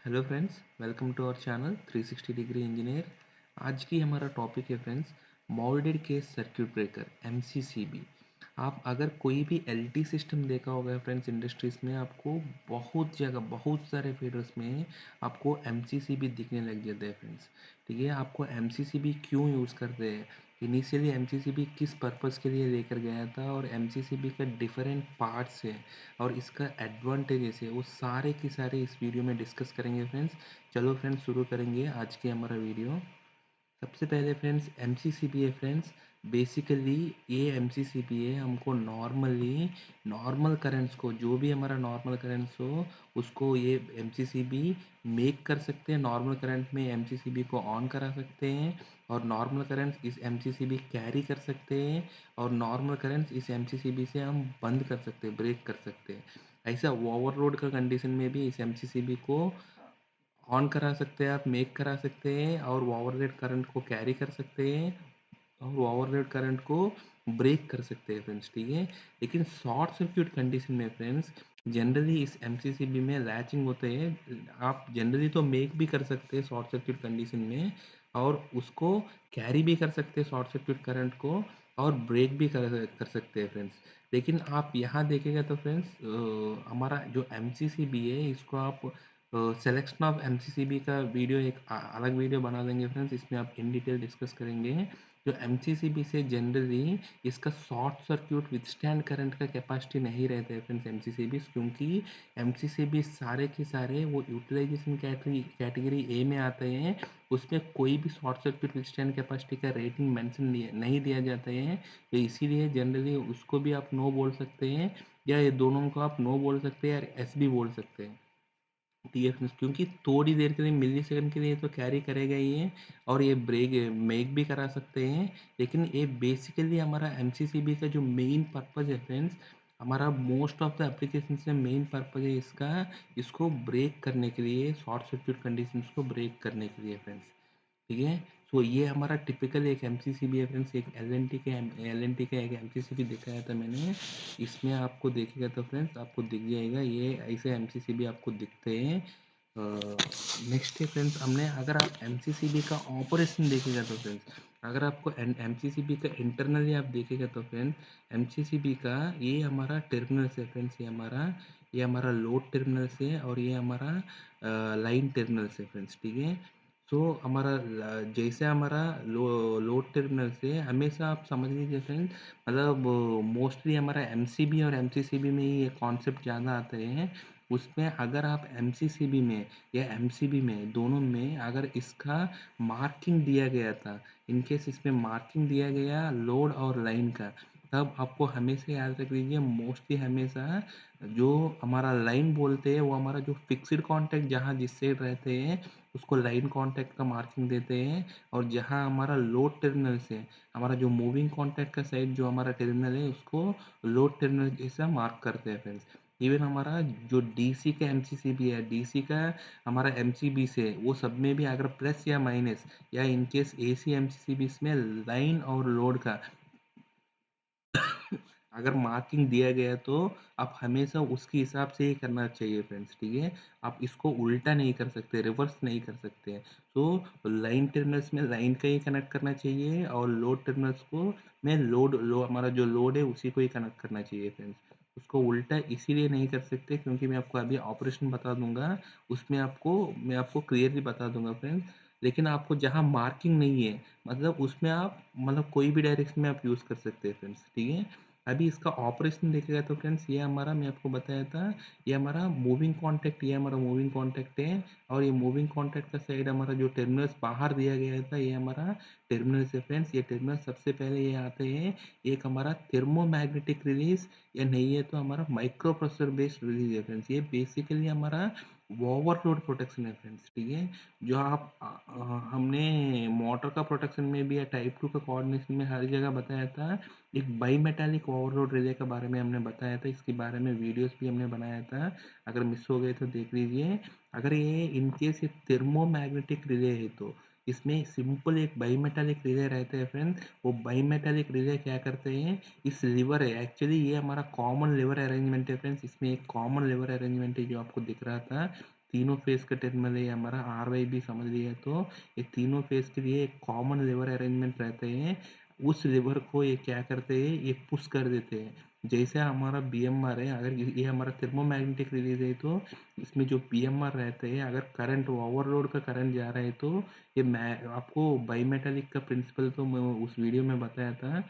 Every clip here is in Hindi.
Hello friends, welcome to our channel 360 degree engineer. आज की हमारा टॉपिक है friends, moulded case circuit breaker MCCB. आप अगर कोई भी एलटी सिस्टम देखा होगा फ्रेंड्स इंडस्ट्रीज में, आपको बहुत जगह बहुत सारे फीडर्स में आपको एमसीसीबी दिखने लग जाते हैं फ्रेंड्स। ठीक है, आपको एमसीसीबी क्यों यूज़ करते हैं, इनिशियली एमसीसीबी किस पर्पज़ के लिए लेकर गया था और एमसीसीबी का डिफरेंट पार्ट्स है और इसका एडवांटेजेस है, वो सारे के सारे इस वीडियो में डिस्कस करेंगे फ्रेंड्स। चलो फ्रेंड्स, शुरू करेंगे आज की हमारा वीडियो। सबसे पहले फ्रेंड्स एमसीसीबी है फ्रेंड्स। बेसिकली ये एमसीसीबी है, हमको नॉर्मली नॉर्मल करंट्स को, जो भी हमारा नॉर्मल करंट्स हो उसको ये एमसीसीबी मेक कर सकते हैं। नॉर्मल करंट में एमसीसीबी को ऑन करा सकते हैं और नॉर्मल करंट्स इस एमसीसीबी कैरी कर सकते हैं और नॉर्मल करंट्स इस एमसीसीबी से हम बंद कर सकते हैं, ब्रेक कर सकते हैं। ऐसा ओवरलोड का कंडीशन में भी इस एमसीसीबी को ऑन करा सकते हैं, आप मेक करा सकते हैं और ओवरलोड करंट को कैरी कर सकते हैं और ओवरलोड करंट को ब्रेक कर सकते हैं फ्रेंड्स। ठीक है, लेकिन शॉर्ट सर्क्यूट कंडीशन में फ्रेंड्स जनरली इस एमसीसीबी में लैचिंग होते हैं। आप जनरली तो मेक भी कर सकते हैं शॉर्ट सर्क्यूट कंडीशन में और उसको कैरी भी कर सकते हैं शॉर्ट सर्क्यूट करंट को और ब्रेक भी कर सकते हैं फ्रेंड्स। लेकिन आप यहाँ देखेगा तो फ्रेंड्स हमारा जो एमसीसीबी है इसको आप सिलेक्शन ऑफ एमसीसीबी का वीडियो एक अलग वीडियो बना देंगे फ्रेंड्स, इसमें आप इन डिटेल डिस्कस करेंगे। जो एमसीसीबी से जनरली इसका शॉर्ट सर्क्यूट विथस्टैंड करंट का कैपेसिटी नहीं रहता है फ्रेंड्स एमसीसीबी, क्योंकि एमसीसीबी सारे के सारे वो यूटिलाइजेशन कैटेगरी ए में आते हैं। उसमें कोई भी शॉर्ट सर्क्यूट विथस्टैंड कैपेसिटी का रेटिंग मेंशन नहीं दिया जाता है, तो इसीलिए जनरली उसको भी आप नो बोल सकते हैं या ये दोनों को आप नो बोल सकते हैं या एस भी बोल सकते हैं। टीएफएस क्योंकि थोड़ी देर के लिए, मिली सेकंड के लिए तो कैरी करेगा ही है और ये ब्रेक मेक भी करा सकते हैं। लेकिन ये बेसिकली हमारा एमसीसीबी का जो मेन पर्पज़ है फ्रेंड्स, हमारा मोस्ट ऑफ द एप्लीकेशन में मेन पर्पज़ है इसका, इसको ब्रेक करने के लिए, शॉर्ट सर्क्यूट कंडीशंस को ब्रेक करने के लिए फ्रेंड्स। ठीक है, सो ये हमारा टिपिकल एक एमसीसीबी है फ्रेंड्स। एक एलएनटी का एक एमसीसीबी दिखाया था मैंने, इसमें आपको देखेगा तो फ्रेंड्स आपको दिख जाएगा ये ऐसे एमसीसीबी आपको दिखते हैं। नेक्स्ट है फ्रेंड्स, हमने अगर आप एमसीसीबी का ऑपरेशन देखेगा तो फ्रेंड्स, अगर आपको एमसीसीबी का इंटरनली आप देखेगा तो फ्रेंड्स एमसीसीबी का ये हमारा टर्मिनल्स है फ्रेंड्स, ये हमारा लोड टर्मिनल्स है और ये हमारा लाइन टर्मिनल्स है फ्रेंड्स। ठीक है, सो हमारा जैसे हमारा लोड टर्मिनल से हमेशा आप समझ लीजिए फ्रेंड, मतलब मोस्टली हमारा एमसीबी और एमसीसीबी में ही ये कॉन्सेप्ट ज़्यादा आते हैं। उसमें अगर आप एमसीसीबी में या एमसीबी में दोनों में अगर इसका मार्किंग दिया गया था, इनकेस इसमें मार्किंग दिया गया लोड और लाइन का, तब आपको हमेशा याद रख लीजिए, मोस्टली हमेशा जो हमारा लाइन बोलते हैं वो हमारा जो फिक्स्ड कॉन्टैक्ट जहाँ जिससे रहते हैं उसको लाइन कॉन्टैक्ट का मार्किंग देते हैं। और जहाँ हमारा लोड टर्मिनल से हमारा जो मूविंग कॉन्टैक्ट का साइड जो हमारा टर्मिनल है उसको लोड टर्मिनल जैसा मार्क करते हैं फ्रेंड्स। इवन हमारा जो डीसी का एमसीसीबी है, डीसी का हमारा एमसीबी से, वो सब में भी अगर प्लस या माइनस या इनकेस एसी एमसीसीबी में लाइन और लोड का अगर मार्किंग दिया गया तो आप हमेशा उसके हिसाब से ही करना चाहिए फ्रेंड्स। ठीक है, आप इसको उल्टा नहीं कर सकते, रिवर्स नहीं कर सकते हैं। तो लाइन टर्मिनल्स में लाइन का ही कनेक्ट करना चाहिए और लोड टर्मिनल्स को में हमारा जो लोड है उसी को ही कनेक्ट करना चाहिए फ्रेंड्स। उसको उल्टा इसीलिए नहीं कर सकते क्योंकि मैं आपको अभी ऑपरेशन बता दूंगा, उसमें मैं आपको क्लियरली बता दूंगा फ्रेंड्स। लेकिन आपको जहाँ मार्किंग नहीं है, मतलब उसमें आप मतलब कोई भी डायरेक्शन में आप यूज़ कर सकते हैं फ्रेंड्स। ठीक है, अभी इसका ऑपरेशन देखेगा तो फ्रेंड्स ये हमारा, मैं आपको बताया था, ये हमारा मूविंग कॉन्टैक्ट, ये हमारा मूविंग कॉन्टैक्ट है और ये मूविंग कॉन्टैक्ट का साइड हमारा जो टर्मिनल्स बाहर दिया गया था ये हमारा टर्मिनल्स है फ्रेंड्स। ये टर्मिनल सबसे पहले ये आते हैं, एक हमारा थर्मोमैग्नेटिक रिलीज या नहीं है तो हमारा माइक्रो प्रोसेसर बेस्ड रिलीज है फ्रेंड्स। ये बेसिकली हमारा ओवरलोड प्रोटेक्शन है फ्रेंड्स। ठीक है, जो आप हमने मोटर का प्रोटेक्शन में भी या टाइप 2 का कोऑर्डिनेशन में हर जगह बताया था। एक बाई मेटालिक ओवरलोड रिले के बारे में हमने बताया था, इसके बारे में वीडियोस भी हमने बनाया था, अगर मिस हो गए तो देख लीजिए। अगर ये इनकेस ये थर्मोमैग्नेटिक रिले है तो इसमें सिंपल एक बाई मेटालिक रिले रहते हैं फ्रेंड। वो बाई मेटालिक रिले क्या करते हैं, इस लीवर है, एक्चुअली ये हमारा कॉमन लीवर अरेंजमेंट है फ्रेंड्स। इसमें एक कॉमन लीवर अरेंजमेंट है जो आपको दिख रहा था, तीनों फेज का टर्मिनल है हमारा RYB समझ लिया। तो ये तीनों फेज के लिए एक कॉमन लीवर अरेंजमेंट रहते हैं। उस लीवर को ये क्या करते हैं, ये पुश कर देते हैं। जैसे हमारा BMR है, अगर ये हमारा थर्मोमैग्नेटिक रिलीज है तो इसमें जो BMR रहते हैं, अगर करंट ओवरलोड का करंट जा रहा है तो ये मैं आपको बाईमेटालिक का प्रिंसिपल तो मैं उस वीडियो में बताया था।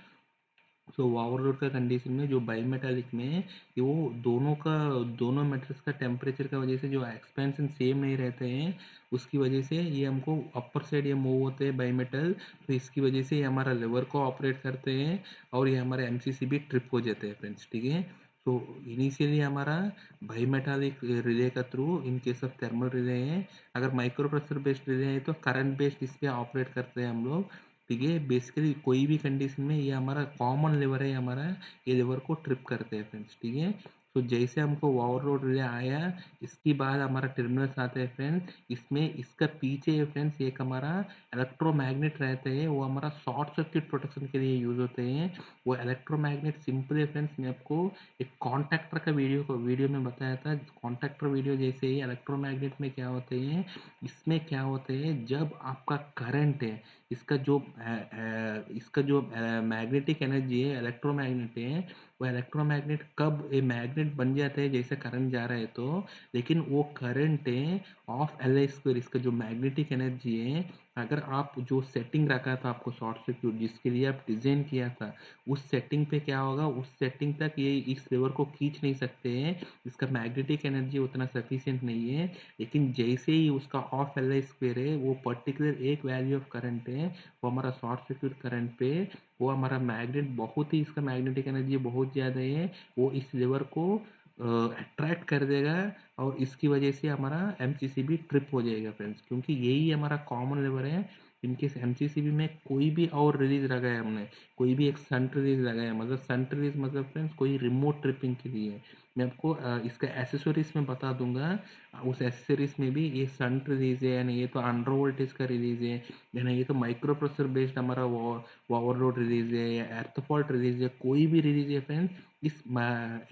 सो ओवरलोड का कंडीशन में जो बाईमेटालिक में ये वो दोनों मेटल्स का टेम्परेचर का वजह से जो एक्सपेंशन सेम नहीं रहते हैं, उसकी वजह से ये हमको अपर साइड ये मूव होते हैं बाईमेटल। तो इसकी वजह से ये हमारा लिवर को ऑपरेट करते हैं और ये हमारे MCCB ट्रिप हो जाते हैं फ्रेंड्स, ठीक है। तो इनिशियली हमारा बाईमेटालिक रिले का through in case of thermal relay है। अगर माइक्रो प्रोसेसर बेस्ड रिले है तो करंट बेस्ड इस पे ऑपरेट करते हैं हम लोग, ठीक है। बेसिकली कोई भी कंडीशन में ये हमारा कॉमन लेवर है हमारा, ये लेवर को ट्रिप करते हैं फ्रेंड्स, ठीक है। तो जैसे हमको ओवरलोड रिले आया, इसके बाद हमारा टर्मिनल्स आते हैं फ्रेंड्स। इसमें इसका पीछे है फ्रेंड्स एक हमारा इलेक्ट्रोमैग्नेट रहते हैं, वो हमारा शॉर्ट सर्किट प्रोटेक्शन के लिए यूज होते हैं। वो इलेक्ट्रोमैग्नेट सिंपल है फ्रेंड्स, मैं आपको एक कॉन्टैक्टर का वीडियो में बताया था। कॉन्टैक्टर वीडियो जैसे ही इलेक्ट्रोमैग्नेट में क्या होते हैं, इसमें क्या होते हैं, जब आपका करंट है, इसका जो मैग्नेटिक एनर्जी है, इलेक्ट्रोमैग्नेट है, वो इलेक्ट्रोमैग्नेट कब ये मैग्नेट बन जाते हैं जैसे करंट जा रहा है तो, लेकिन वो करंट है ऑफ Li²। इसका जो मैग्नेटिक एनर्जी है, अगर आप जो सेटिंग रखा था आपको शॉर्ट सर्क्यूट जिसके लिए आप डिजाइन किया था, उस सेटिंग पे क्या होगा, उस सेटिंग तक ये इस लेवर को खींच नहीं सकते हैं, इसका मैग्नेटिक एनर्जी उतना सफिशिएंट नहीं है। लेकिन जैसे ही उसका ऑफ Li² है, वो पर्टिकुलर एक वैल्यू ऑफ करंट है, वो हमारा शॉर्ट सर्क्यूट करंट पे वो हमारा मैग्नेट बहुत ही, इसका मैग्नेटिक एनर्जी बहुत ज़्यादा है, वो इस लेवर को अट्रैक्ट कर देगा और इसकी वजह से हमारा MCCB ट्रिप हो जाएगा फ्रेंड्स, क्योंकि यही हमारा कॉमन लेवर है। इनकेस MCCB में कोई भी और रिलीज लगाया हमने, कोई भी एक संट रिलीज लगाया, मतलब संट रिलीज मतलब फ्रेंड्स कोई रिमोट ट्रिपिंग के लिए, मैं आपको इसका एसेसरीज में बता दूंगा। उस एसेसरीज में भी ये संट रिलीज है, यानी ये तो अंडर वोल्टेज का रिलीज है, यानी ये तो माइक्रो प्रोसेसर बेस्ड हमारा ओवरलोड रिलीज है या अर्थ फॉल्ट रिलीज है, कोई भी रिलीज है फ्रेंड्स, इस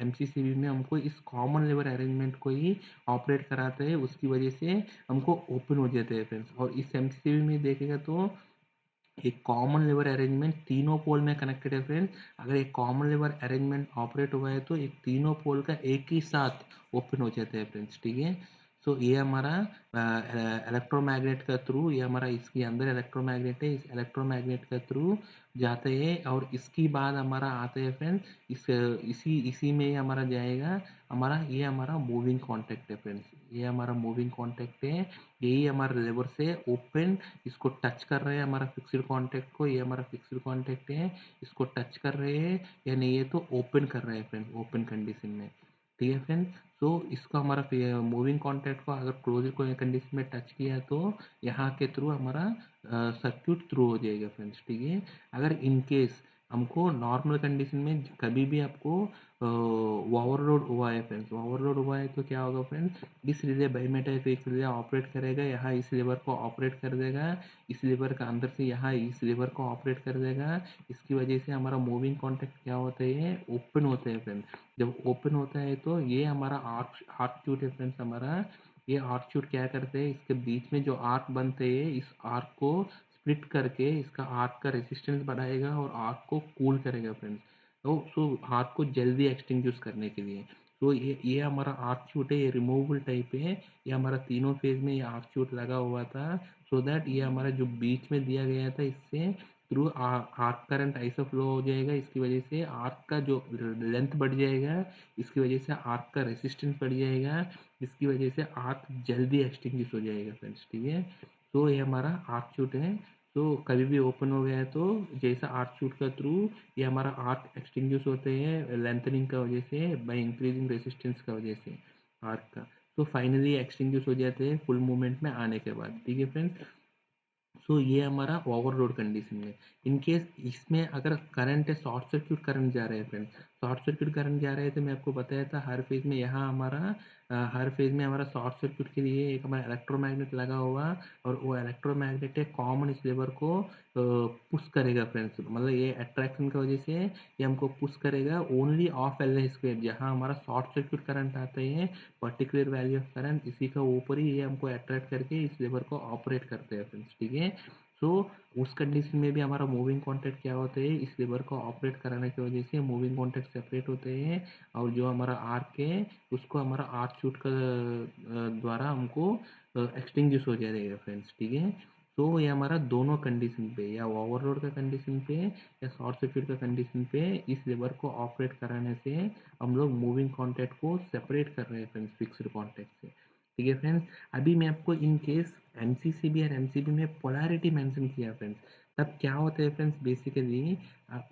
MCCB में हमको इस कॉमन लेवल अरेंजमेंट को ही ऑपरेट कराते हैं, उसकी वजह से हमको ओपन हो जाते हैं फ्रेंड्स। और इस MCCB में देखेगा तो एक कॉमन लेवर अरेंजमेंट तीनों पोल में कनेक्टेड है फ्रेंड। अगर एक कॉमन लेवर अरेंजमेंट ऑपरेट हुआ है तो एक तीनों पोल का एक ही साथ ओपन हो जाता है फ्रेंड्स, ठीक है। सो ये हमारा इलेक्ट्रोमैग्नेट का थ्रू, ये हमारा इसके अंदर इलेक्ट्रोमैग्नेट है, इस इलेक्ट्रोमैग्नेट का थ्रू जाते हैं और इसकी बाद हमारा आते हैं फ्रेंड, इसी इसी में ही हमारा जाएगा हमारा, ये हमारा मूविंग कॉन्टैक्ट है फ्रेंड्स, ये हमारा मूविंग कॉन्टैक्ट है। यही हमारे लेवर से ओपन, इसको टच कर रहे हैं हमारा फिक्स्ड कॉन्टैक्ट को, ये हमारा फिक्स्ड कॉन्टैक्ट है, इसको टच कर रहे हैं या नहीं, ये तो ओपन कर रहे हैं फ्रेंड, ओपन कंडीशन में, ठीक है फ्रेंड। तो इसको हमारा मूविंग कॉन्टैक्ट को अगर क्लोज को कंडीशन में टच किया तो यहाँ के थ्रू हमारा सर्क्यूट थ्रू हो जाएगा फ्रेंड्स, ठीक है। अगर इन केस हमको नॉर्मल कंडीशन में कभी भी आपको ओवरलोड हुआ है फ्रेंड्स, ओवरलोड हुआ है तो क्या होगा फ्रेंड्स, इस रिले बाईमेटल पे एक रिले ऑपरेट करेगा, यहाँ इस लीवर को ऑपरेट कर देगा, इस लीवर का अंदर से यहाँ इस लीवर को ऑपरेट कर देगा। इसकी वजह से हमारा मूविंग कॉन्टैक्ट क्या होते हैं, ओपन होते हैं फ्रेंड्स। जब ओपन होता है तो ये हमारा आर्क आर्क ट्यूट है फ्रेंड्स हमारा, ये आर्क ट्यूट क्या करते हैं, इसके बीच में जो आर्क बनते हैं, इस आर्क को स्प्लिट करके इसका आर्क का रेजिस्टेंस बढ़ाएगा और आर्क को कूल करेगा फ्रेंड्स। तो आर्क को जल्दी एक्सटिंग्विश करने के लिए, तो ये हमारा आर्क ट्यूट है, ये रिमूवेबल टाइप है, ये हमारा तीनों फेज में ये आर्क ट्यूट लगा हुआ था। सो दैट ये हमारा जो बीच में दिया गया था, इससे थ्रू आर्क करंट ऐसा फ्लो हो जाएगा, इसकी वजह से आर्क का जो लेंथ बढ़ जाएगा, इसकी वजह से आर्क का रेसिस्टेंस बढ़ जाएगा, इसकी वजह से आर्क जल्दी एक्सटिंग्विश हो जाएगा फ्रेंड्स, ठीक है। तो ये हमारा आर्क शूट है। तो कभी भी ओपन हो गया है तो जैसा आर्क शूट का थ्रू ये हमारा आर्क एक्सटिंग्विश होते हैं लेंथनिंग का वजह से, बाय इंक्रीजिंग रेसिस्टेंस का वजह से आर्क का, तो फाइनली एक्सटिंग्विश हो जाते हैं फुल मूवमेंट में आने के बाद, ठीक है फ्रेंड्स। सो ये हमारा ओवरलोड कंडीशन में, इन केस इसमें अगर करंट है, शॉर्ट सर्क्यूट करंट जा रहा है फ्रेंड, शॉर्ट सर्किट करंट जा रहे थे, मैं आपको बताया था हर फेज में यहाँ हमारा हर फेज में हमारा शॉर्ट सर्किट के लिए एक हमारा इलेक्ट्रोमैग्नेट लगा हुआ, और वो इलेक्ट्रोमैग्नेट एक कॉमन इस लेवर को पुश करेगा फ्रेंड्स, मतलब ये अट्रैक्शन की वजह से ये हमको पुश करेगा ओनली ऑफ एल स्क्वेयर, जहाँ हमारा शॉर्ट सर्किट करंट आते हैं पर्टिकुलर वैल्यू ऑफ करंट, इसी का ऊपर ही ये हमको अट्रैक्ट करके इस लेवर को ऑपरेट करते हैं फ्रेंड्स, ठीक है। सो उस कंडीशन में भी हमारा मूविंग कॉन्टैक्ट क्या होते हैं, इस लेवर को ऑपरेट कराने की वजह से मूविंग कॉन्टैक्ट सेपरेट होते हैं, और जो हमारा आर्क है उसको हमारा आर्क शूट का द्वारा हमको एक्सटिंग्विश हो जाएगा फ्रेंड्स, ठीक है। तो ये हमारा दोनों कंडीशन पे, या ओवरलोड का कंडीशन पे या शॉर्ट सर्किट का कंडीशन पे, इस लेवर को ऑपरेट कराने से हम लोग मूविंग कॉन्टैक्ट को सेपरेट कर रहे हैं फ्रेंड्स फिक्स्ड कॉन्टैक्ट से, ठीक है फ्रेंड्स। अभी मैं आपको इन केस एमसीसीबी और एमसीबी में पोलैरिटी मेंशन किया फ्रेंड्स, तब क्या होता है फ्रेंड्स बेसिकली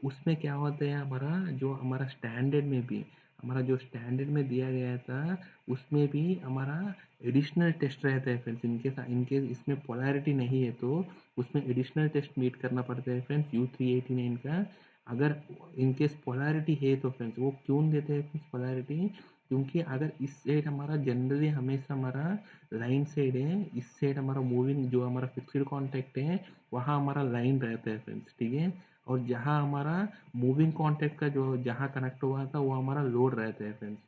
उसमें क्या होता है, हमारा जो हमारा स्टैंडर्ड में भी, हमारा जो स्टैंडर्ड में दिया गया था उसमें भी हमारा एडिशनल टेस्ट रहता है फ्रेंड्स, इनकेस इसमें पोलैरिटी नहीं है तो उसमें एडिशनल टेस्ट मीट करना पड़ता है फ्रेंड्स U389 का। अगर इनकेस पोलैरिटी है तो फ्रेंड्स वो क्यों देते हैं फ्रेंड्स पोलैरिटी, क्योंकि अगर इस साइड हमारा जनरली हमेशा हमारा लाइन साइड है, इस साइड हमारा मूविंग जो हमारा फिक्स्ड कॉन्टैक्ट है वहाँ हमारा लाइन रहता है फ्रेंड्स, ठीक है। और जहाँ हमारा मूविंग कॉन्टैक्ट का जो जहाँ कनेक्ट हुआ था वो हमारा लोड रहता है फ्रेंड्स,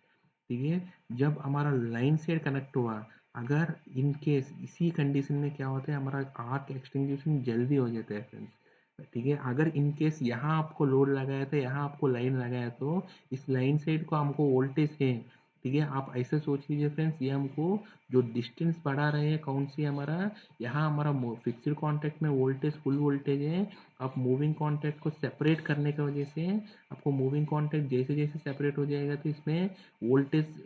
ठीक है। जब हमारा लाइन साइड कनेक्ट हुआ, अगर इन केस इसी कंडीशन में क्या होता है, हमारा आर्क एक्सटिंग्विशन जल्दी हो जाता है फ्रेंड्स, ठीक है। अगर इन केस यहाँ आपको लोड लगाया था, यहाँ आपको लाइन लगाया, तो इस लाइन साइड को हमको वोल्टेज है, ठीक है। आप ऐसे सोच लीजिए फ्रेंड्स, ये हमको जो डिस्टेंस बढ़ा रहे हैं कौन सी हमारा, यहाँ हमारा फिक्स्ड कॉन्टैक्ट में वोल्टेज फुल वोल्टेज है, आप मूविंग कॉन्टैक्ट को सेपरेट करने की वजह से आपको मूविंग कॉन्टैक्ट जैसे जैसे सेपरेट हो जाएगा तो इसमें वोल्टेज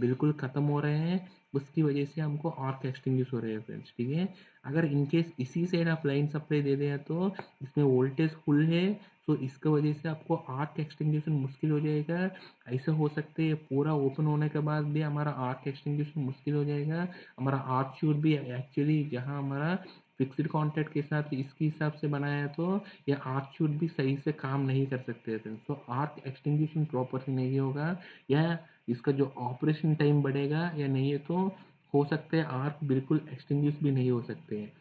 बिल्कुल ख़त्म हो रहे हैं, उसकी वजह से हमको आर्क एक्सटिंग्विश हो रहे हैं फ्रेंड्स, ठीक है। अगर इनकेस इसी साइड आप लाइन सप्लाई दे दें तो इसमें वोल्टेज फुल है, तो इसके वजह से आपको आर्क एक्सटिंग्विशन मुश्किल हो जाएगा। ऐसा हो सकता है पूरा ओपन होने के बाद भी हमारा आर्क एक्सटिंग्विशन मुश्किल हो जाएगा, हमारा आर्क शूट भी एक्चुअली जहाँ हमारा फिक्स्ड कॉन्टैक्ट के साथ इसके हिसाब से बनाया है तो ये आर्क शूट भी सही से काम नहीं कर सकते थे, तो आर्क एक्सटिंग्विशन प्रॉपर से नहीं होगा, या इसका जो ऑपरेशन टाइम बढ़ेगा, या नहीं है तो हो सकता है आर्क बिल्कुल एक्सटिंग्विश भी नहीं हो सकते हैं,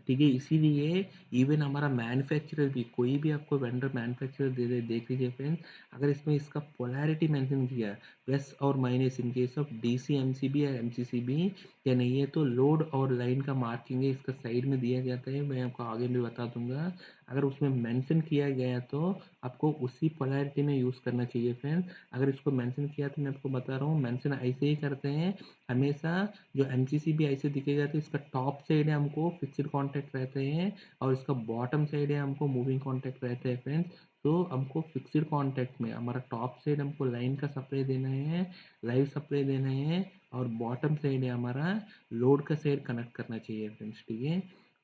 ठीक है। इसीलिए इवन हमारा मैन्युफैक्चरर भी, कोई भी आपको वेंडर मैन्युफैक्चरर दे दे देख लीजिए फ्रेंड्स, अगर इसमें इसका पोलैरिटी मेंशन किया प्लस और minus in case of DC MCB या एमसीसीबी, या नहीं है तो लोड और लाइन का मार्किंग है इसका साइड में दिया जाता है, मैं आपको आगे भी बता दूंगा। अगर उसमें मेंशन किया गया तो आपको उसी पोलैरिटी में यूज़ करना चाहिए फ्रेंड्स। अगर इसको मेंशन किया तो मैं आपको बता रहा हूँ मेंशन ऐसे ही करते हैं हमेशा, जो एमसीसीबी ऐसे दिखेगा तो इसका टॉप साइड है हमको फिक्स्ड कॉन्टैक्ट रहते हैं, और इसका बॉटम साइड है हमको मूविंग कॉन्टैक्ट रहते हैं फ्रेंड्स। तो हमको फिक्स्ड कॉन्टैक्ट में हमारा टॉप साइड हमको लाइन का सप्लाई देना है, लाइव सप्लाई देना है, और बॉटम साइड है हमारा लोड का साइड कनेक्ट करना चाहिए फ्रेंड्स, ठीक है।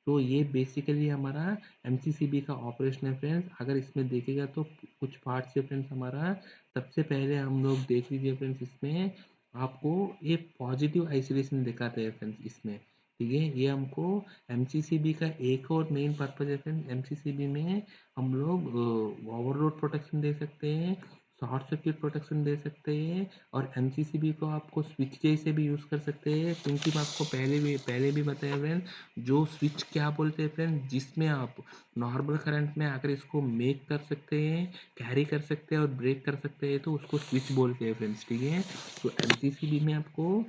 तो ये बेसिकली हमारा एमसीसीबी का ऑपरेशन है फ्रेंड्स। अगर इसमें देखेगा तो कुछ पार्ट्स है फ्रेंड्स हमारा, सबसे पहले हम लोग देख लीजिए फ्रेंड्स, इसमें आपको ये पॉजिटिव आइसोलेशन दिखाते हैं फ्रेंड्स इसमें, ठीक है। ये हमको एमसीसीबी का एक और मेन पर्पज है फ्रेंड्स, एमसीसीबी में हम लोग ओवरलोड प्रोटेक्शन दे सकते हैं, शॉर्ट सर्किट प्रोटेक्शन दे सकते हैं, और एमसीसीबी को आपको स्विच जैसे भी यूज़ कर सकते हैं, क्योंकि मैं आपको पहले भी बताया फ्रेंड, जो स्विच क्या बोलते हैं फ्रेंड, जिसमें आप नॉर्मल करंट में अगर इसको मेक कर सकते हैं, कैरी कर सकते हैं और ब्रेक कर सकते हैं तो उसको स्विच बोलते हैं फ्रेंड्स, ठीक है। तो एमसीसीबी में आपको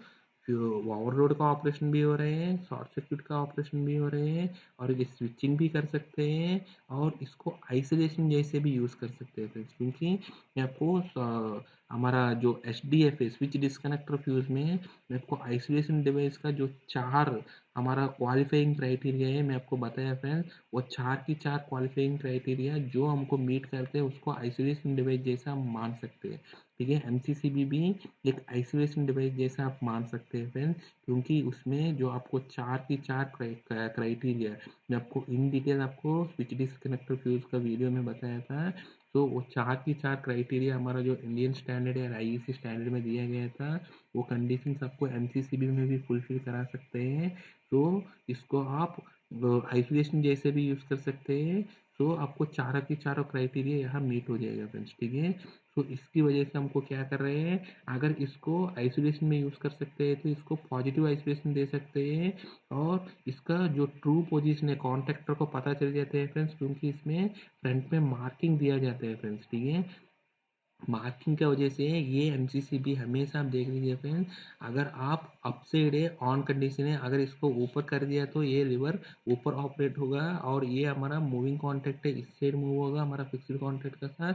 ओवरलोड का ऑपरेशन भी हो रहे हैं, शॉर्ट सर्किट का ऑपरेशन भी हो रहे हैं, और ये स्विचिंग भी कर सकते हैं, और इसको आइसोलेशन जैसे भी यूज़ कर सकते हैं फ्रेंड्स, क्योंकि मैं आपको हमारा जो एच डी एफ है स्विच डिस्कनेक्टर फ्यूज में मैं आपको आइसोलेशन डिवाइस का जो चार हमारा क्वालिफाइंग क्राइटेरिया है मैं आपको बताया फ्रेंड्स, वो चार की चार क्वालिफाइंग क्राइटेरिया जो हमको मीट करते हैं उसको आइसोलेशन डिवाइस जैसा हम मान सकते हैं, ठीक है। एमसीसीबी भी एक आइसोलेशन डिवाइस जैसा आप मान सकते हैं फ्रेंड, क्योंकि उसमें जो आपको चार की चार क्राइटेरिया मैं आपको इन डिटेल आपको स्विच डिस्कनेक्टर फ्यूज का वीडियो में बताया था, तो वो चार की चार क्राइटेरिया हमारा जो इंडियन स्टैंडर्ड या आईईसी स्टैंडर्ड में दिया गया था, वो कंडीशंस आपको एमसीसीबी में भी फुलफिल करा सकते हैं। तो इसको आप आइसोलेशन जैसे भी यूज़ कर सकते हैं, तो आपको चारों की चारों क्राइटेरिया यहाँ मीट हो जाएगा फ्रेंड्स, ठीक है। तो इसकी वजह से हमको क्या कर रहे हैं, अगर इसको आइसोलेशन में यूज़ कर सकते हैं तो इसको पॉजिटिव आइसोलेशन दे सकते हैं, और इसका जो ट्रू पोजीशन है कॉन्ट्रैक्टर को पता चल जाता है फ्रेंड्स, क्योंकि इसमें फ्रंट में मार्किंग दिया जाता है फ्रेंड्स, ठीक है। मार्किंग की वजह से ये एमसीसीबी हमेशा आप देख लीजिए फ्रेंड, अगर आप अप साइड है ऑन कंडीशन है, अगर इसको ऊपर कर दिया तो ये लीवर ऊपर ऑपरेट होगा, और ये हमारा मूविंग कॉन्टैक्ट है, इस साइड मूव होगा हमारा फिक्स्ड कॉन्टैक्ट के साथ,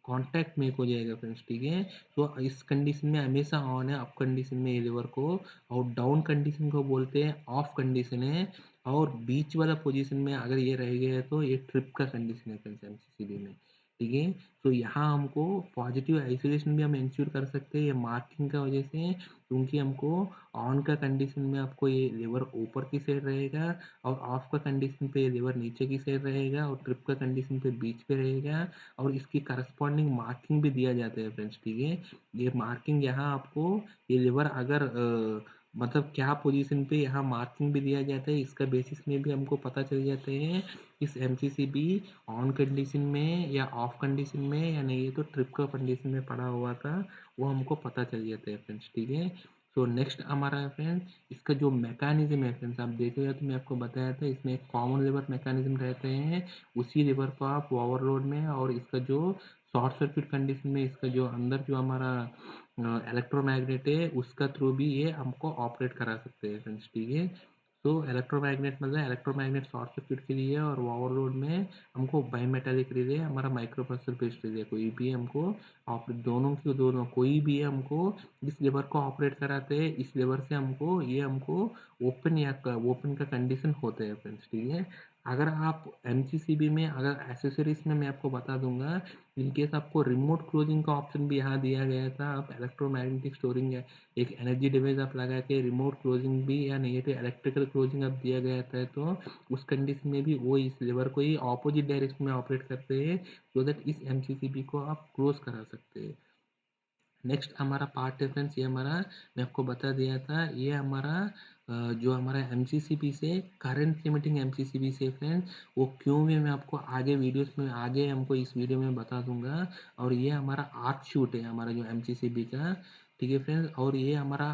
कॉन्टैक्ट मेक हो जाएगा फ्रेंड्स, ठीक है। तो इस कंडीशन में हमेशा ऑन है, अप कंडीशन में ये लीवर को, और डाउन कंडीशन को बोलते हैं ऑफ कंडीशन है, और बीच वाला पोजीशन में अगर ये रह गया तो ये ट्रिप का कंडीशन है फ्रेंड्स एमसीसीबी में, ठीक है। तो यहाँ हमको पॉजिटिव आइसोलेशन भी हम इंश्योर कर सकते हैं ये मार्किंग का वजह से, क्योंकि हमको ऑन का कंडीशन में आपको ये लीवर ऊपर की साइड रहेगा, और ऑफ का कंडीशन पे ये लीवर नीचे की साइड रहेगा, और ट्रिप का कंडीशन पे बीच पे रहेगा, और इसकी करस्पॉन्डिंग मार्किंग भी दिया जाता है फ्रेंड्स, ठीक है। ये मार्किंग यहाँ आपको, ये लीवर अगर मतलब क्या पोजीशन पे यहाँ मार्किंग भी दिया जाता है, इसका बेसिस में भी हमको पता चल जाते हैं इस एमसीसीबी ऑन कंडीशन में या ऑफ कंडीशन में या नहीं, तो ट्रिप का कंडीशन में पड़ा हुआ था, वो हमको पता चल जाता है फ्रेंड्स, ठीक है। सो नेक्स्ट हमारा है फ्रेंड्स, इसका जो मैकेनिज्म है फ्रेंड्स, आप देखिएगा तो मैं आपको बताया था इसमें एक कॉमन लीवर मैकेनिज्म रहते हैं, उसी लीवर को आप ओवरलोड में, और इसका जो शॉर्ट सर्किट कंडीशन में इसका जो अंदर जो हमारा इलेक्ट्रोमैग्नेट है उसका थ्रू भी ये हमको ऑपरेट करा सकते हैं फ्रेंड्स, ठीक है। तो इलेक्ट्रोमैग्नेट मतलब इलेक्ट्रोमैग्नेट शॉर्ट सर्किट के लिए, और ओवरलोड में हमको बाई मेटालिक रिले हमारा माइक्रो प्रोसेसर बेस्ड रिले, कोई भी हमको दोनों की दोनों कोई भी हमको इस लेवर को ऑपरेट कराते हैं, इस लेवर से हमको ये हमको ओपन या ओपन का कंडीशन होते हैं फ्रेंड्स, ठीक है। अगर आप एमसीसीबी में अगर एसेसरीज में मैं आपको बता दूंगा, इन केस आपको रिमोट क्लोजिंग का ऑप्शन भी यहाँ दिया गया था, आप इलेक्ट्रोमैग्नेटिक स्टोरिंग है एक एनर्जी डिवाइस आप लगा के रिमोट क्लोजिंग भी या नेगेटिव इलेक्ट्रिकल क्लोजिंग आप दिया गया था, तो उस कंडीशन में भी वो इस लीवर को ही ऑपोजिट डायरेक्शन में ऑपरेट करते हैं, सो दैट इस एमसीसीबी को आप क्लोज करा सकते हैं। नेक्स्ट हमारा पार्ट है फ्रेंड्स, ये हमारा मैं आपको बता दिया था, ये हमारा जो हमारा एमसीसीबी से करंट लिमिटिंग एमसीसीबी से फ्रेंड्स, वो क्यों है मैं आपको आगे वीडियोस में आगे हमको इस वीडियो में बता दूंगा। और ये हमारा आर्क शूट है हमारा जो एमसीसीबी का, ठीक है फ्रेंड्स। और ये हमारा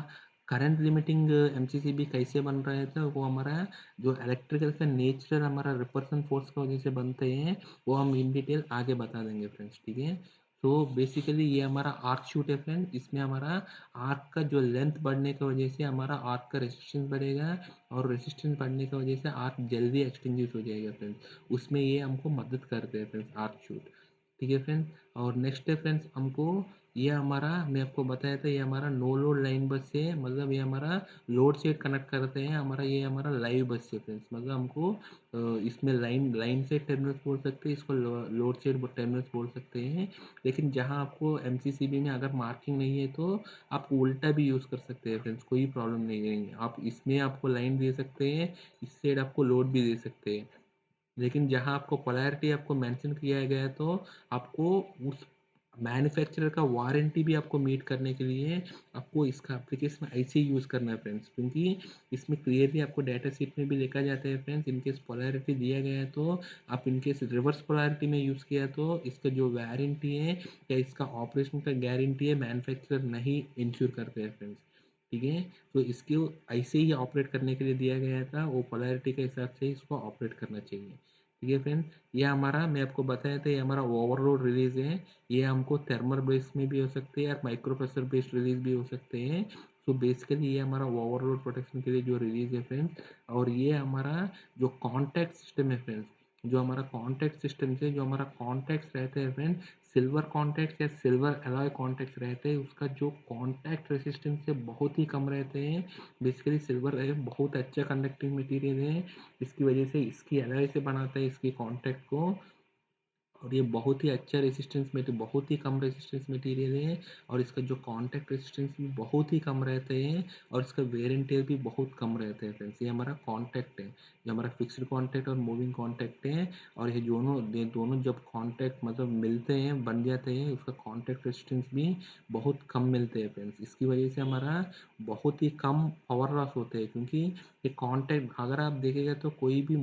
करंट लिमिटिंग एमसीसीबी कैसे बन रहा है, तो वो हमारा जो इलेक्ट्रिकल का नेचर हमारा रिपल्सन फोर्स की वजह से बनते हैं, वो हम इन डिटेल आगे बता देंगे फ्रेंड्स, ठीक है। तो बेसिकली ये हमारा आर्क शूट है फ्रेंड, इसमें हमारा आर्क का जो लेंथ बढ़ने की वजह से हमारा आर्क का रेजिस्टेंस बढ़ेगा, और रेजिस्टेंस बढ़ने की वजह से आर्क जल्दी एक्सटिंग्विश हो जाएगा फ्रेंड्स, उसमें ये हमको मदद करते हैं फ्रेंड्स आर्क शूट, ठीक है फ्रेंड्स। और नेक्स्ट है फ्रेंड्स हमको, ये हमारा मैं आपको बताया था ये हमारा नो लोड लाइन बस से, मतलब ये हमारा लोड से कनेक्ट करते हैं हमारा, ये हमारा लाइव बस से फ्रेंड्स, मतलब हमको इसमें लाइन लाइन से टर्मिनल्स बोल सकते हैं, इसको लोड से टर्मिनल्स बोल सकते हैं। लेकिन जहाँ आपको एमसीसीबी में अगर मार्किंग नहीं है तो आप उल्टा भी यूज़ कर सकते हैं फ्रेंड्स, कोई प्रॉब्लम नहीं है, आप इसमें आपको लाइन दे सकते हैं, इस साइड आपको लोड भी दे सकते हैं। लेकिन जहाँ आपको पोलैरिटी आपको मेंशन किया गया है, तो आपको उस मैन्युफैक्चरर का वारंटी भी आपको मीट करने के लिए आपको इसका एप्लीकेशन ऐसे ही यूज़ करना है फ्रेंड्स, क्योंकि इसमें क्लियरली आपको डाटा शीट में भी लिखा जाता है फ्रेंड्स, इनकेस पोलैरिटी दिया गया है तो आप इनकेस रिवर्स पोलैरिटी में यूज़ किया तो इसका जो वारंटी है या इसका ऑपरेशन का गारंटी है मैन्युफैक्चरर नहीं इंश्योर करते हैं फ्रेंड्स, ठीक है। तो इसको ऐसे ही ऑपरेट करने के लिए दिया गया था, वो पोलैरिटी के हिसाब से इसको ऑपरेट करना चाहिए, ठीक है फ्रेंड। ये हमारा मैं आपको बताया था ये हमारा ओवरलोड रिलीज है, ये हमको थर्मल बेस में भी हो सकते हैं और माइक्रो प्रेशर बेस्ड रिलीज भी हो सकते हैं। सो बेसिकली ये हमारा ओवरलोड प्रोटेक्शन के लिए जो रिलीज है फ्रेंड्स, और ये हमारा जो कॉन्टैक्ट सिस्टम है फ्रेंड्स, जो हमारा कॉन्टैक्ट सिस्टम से जो हमारा कॉन्टैक्ट्स रहते हैं फ्रेंड, सिल्वर कॉन्टैक्ट्स या सिल्वर एलॉय कॉन्टैक्ट्स रहते हैं, उसका जो कॉन्टैक्ट रेसिस्टेंस से बहुत ही कम रहते हैं। बेसिकली सिल्वर एक बहुत अच्छा कंडक्टिंग मटेरियल है, इसकी वजह से इसकी एलॉय से बनाता है इसकी कॉन्टैक्ट को, और ये बहुत ही अच्छा रेजिस्टेंस मटेरियल, बहुत ही कम रेजिस्टेंस मटेरियल है, और इसका जो कॉन्टैक्ट रेजिस्टेंस भी बहुत ही कम रहते हैं, और इसका वेयर एंड टेयर भी बहुत कम रहते हैं फ्रेंड्स। ये हमारा कॉन्टैक्ट है, ये हमारा फिक्स्ड कॉन्टैक्ट और मूविंग कॉन्टैक्ट है, और ये दोनों जब कॉन्टैक्ट मतलब मिलते हैं बन जाते हैं, उसका कॉन्टैक्ट रेजिस्टेंस भी बहुत कम मिलते हैं फ्रेंड्स, इसकी वजह से हमारा बहुत ही कम पावर लॉस होते हैं, क्योंकि ये कॉन्टैक्ट अगर आप देखेगा तो कोई भी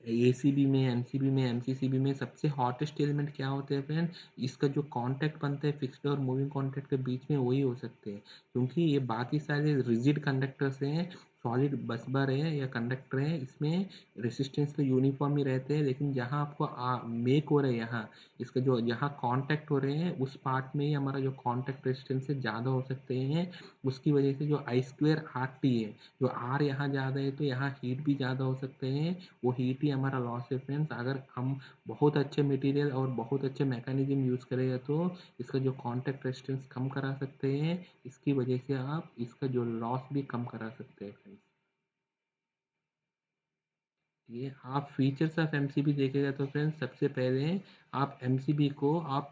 एसीबी में, एमसीबी में, एमसीसीबी में सबसे हॉटेस्ट एलिमेंट क्या होते हैं फ्रेंड? इसका जो कांटेक्ट बनता है फिक्स्ड और मूविंग कांटेक्ट के बीच में, वही हो सकते हैं, क्योंकि ये बाकी सारे रिजिड कंडक्टर्स हैं, सॉलिड बसबर है या कंडक्टर है, इसमें रेसिस्टेंस तो यूनिफॉर्म ही रहते हैं, लेकिन जहाँ आपको मेक हो रहे हैं, यहाँ इसका जो जहाँ कांटेक्ट हो रहे हैं उस पार्ट में ही हमारा जो कांटेक्ट रेजिस्टेंस है ज़्यादा हो सकते हैं। उसकी वजह से जो आई स्क्वेयर आर टी है, जो आर यहाँ ज़्यादा है तो यहाँ हीट भी ज़्यादा हो सकते हैं, वो हीट ही हमारा लॉस है फ्रेंड्स। अगर हम बहुत अच्छे मटेरियल और बहुत अच्छे मैकेनिज्म यूज़ करेंगे तो इसका जो कांटेक्ट रेजिस्टेंस कम करा सकते हैं, इसकी वजह से आप इसका जो लॉस भी कम करा सकते हैं फ्रेंड्स। ये आप फीचर्स ऑफ एमसीबी देखेगा तो फ्रेंड्स, सबसे पहले आप एमसीबी को आप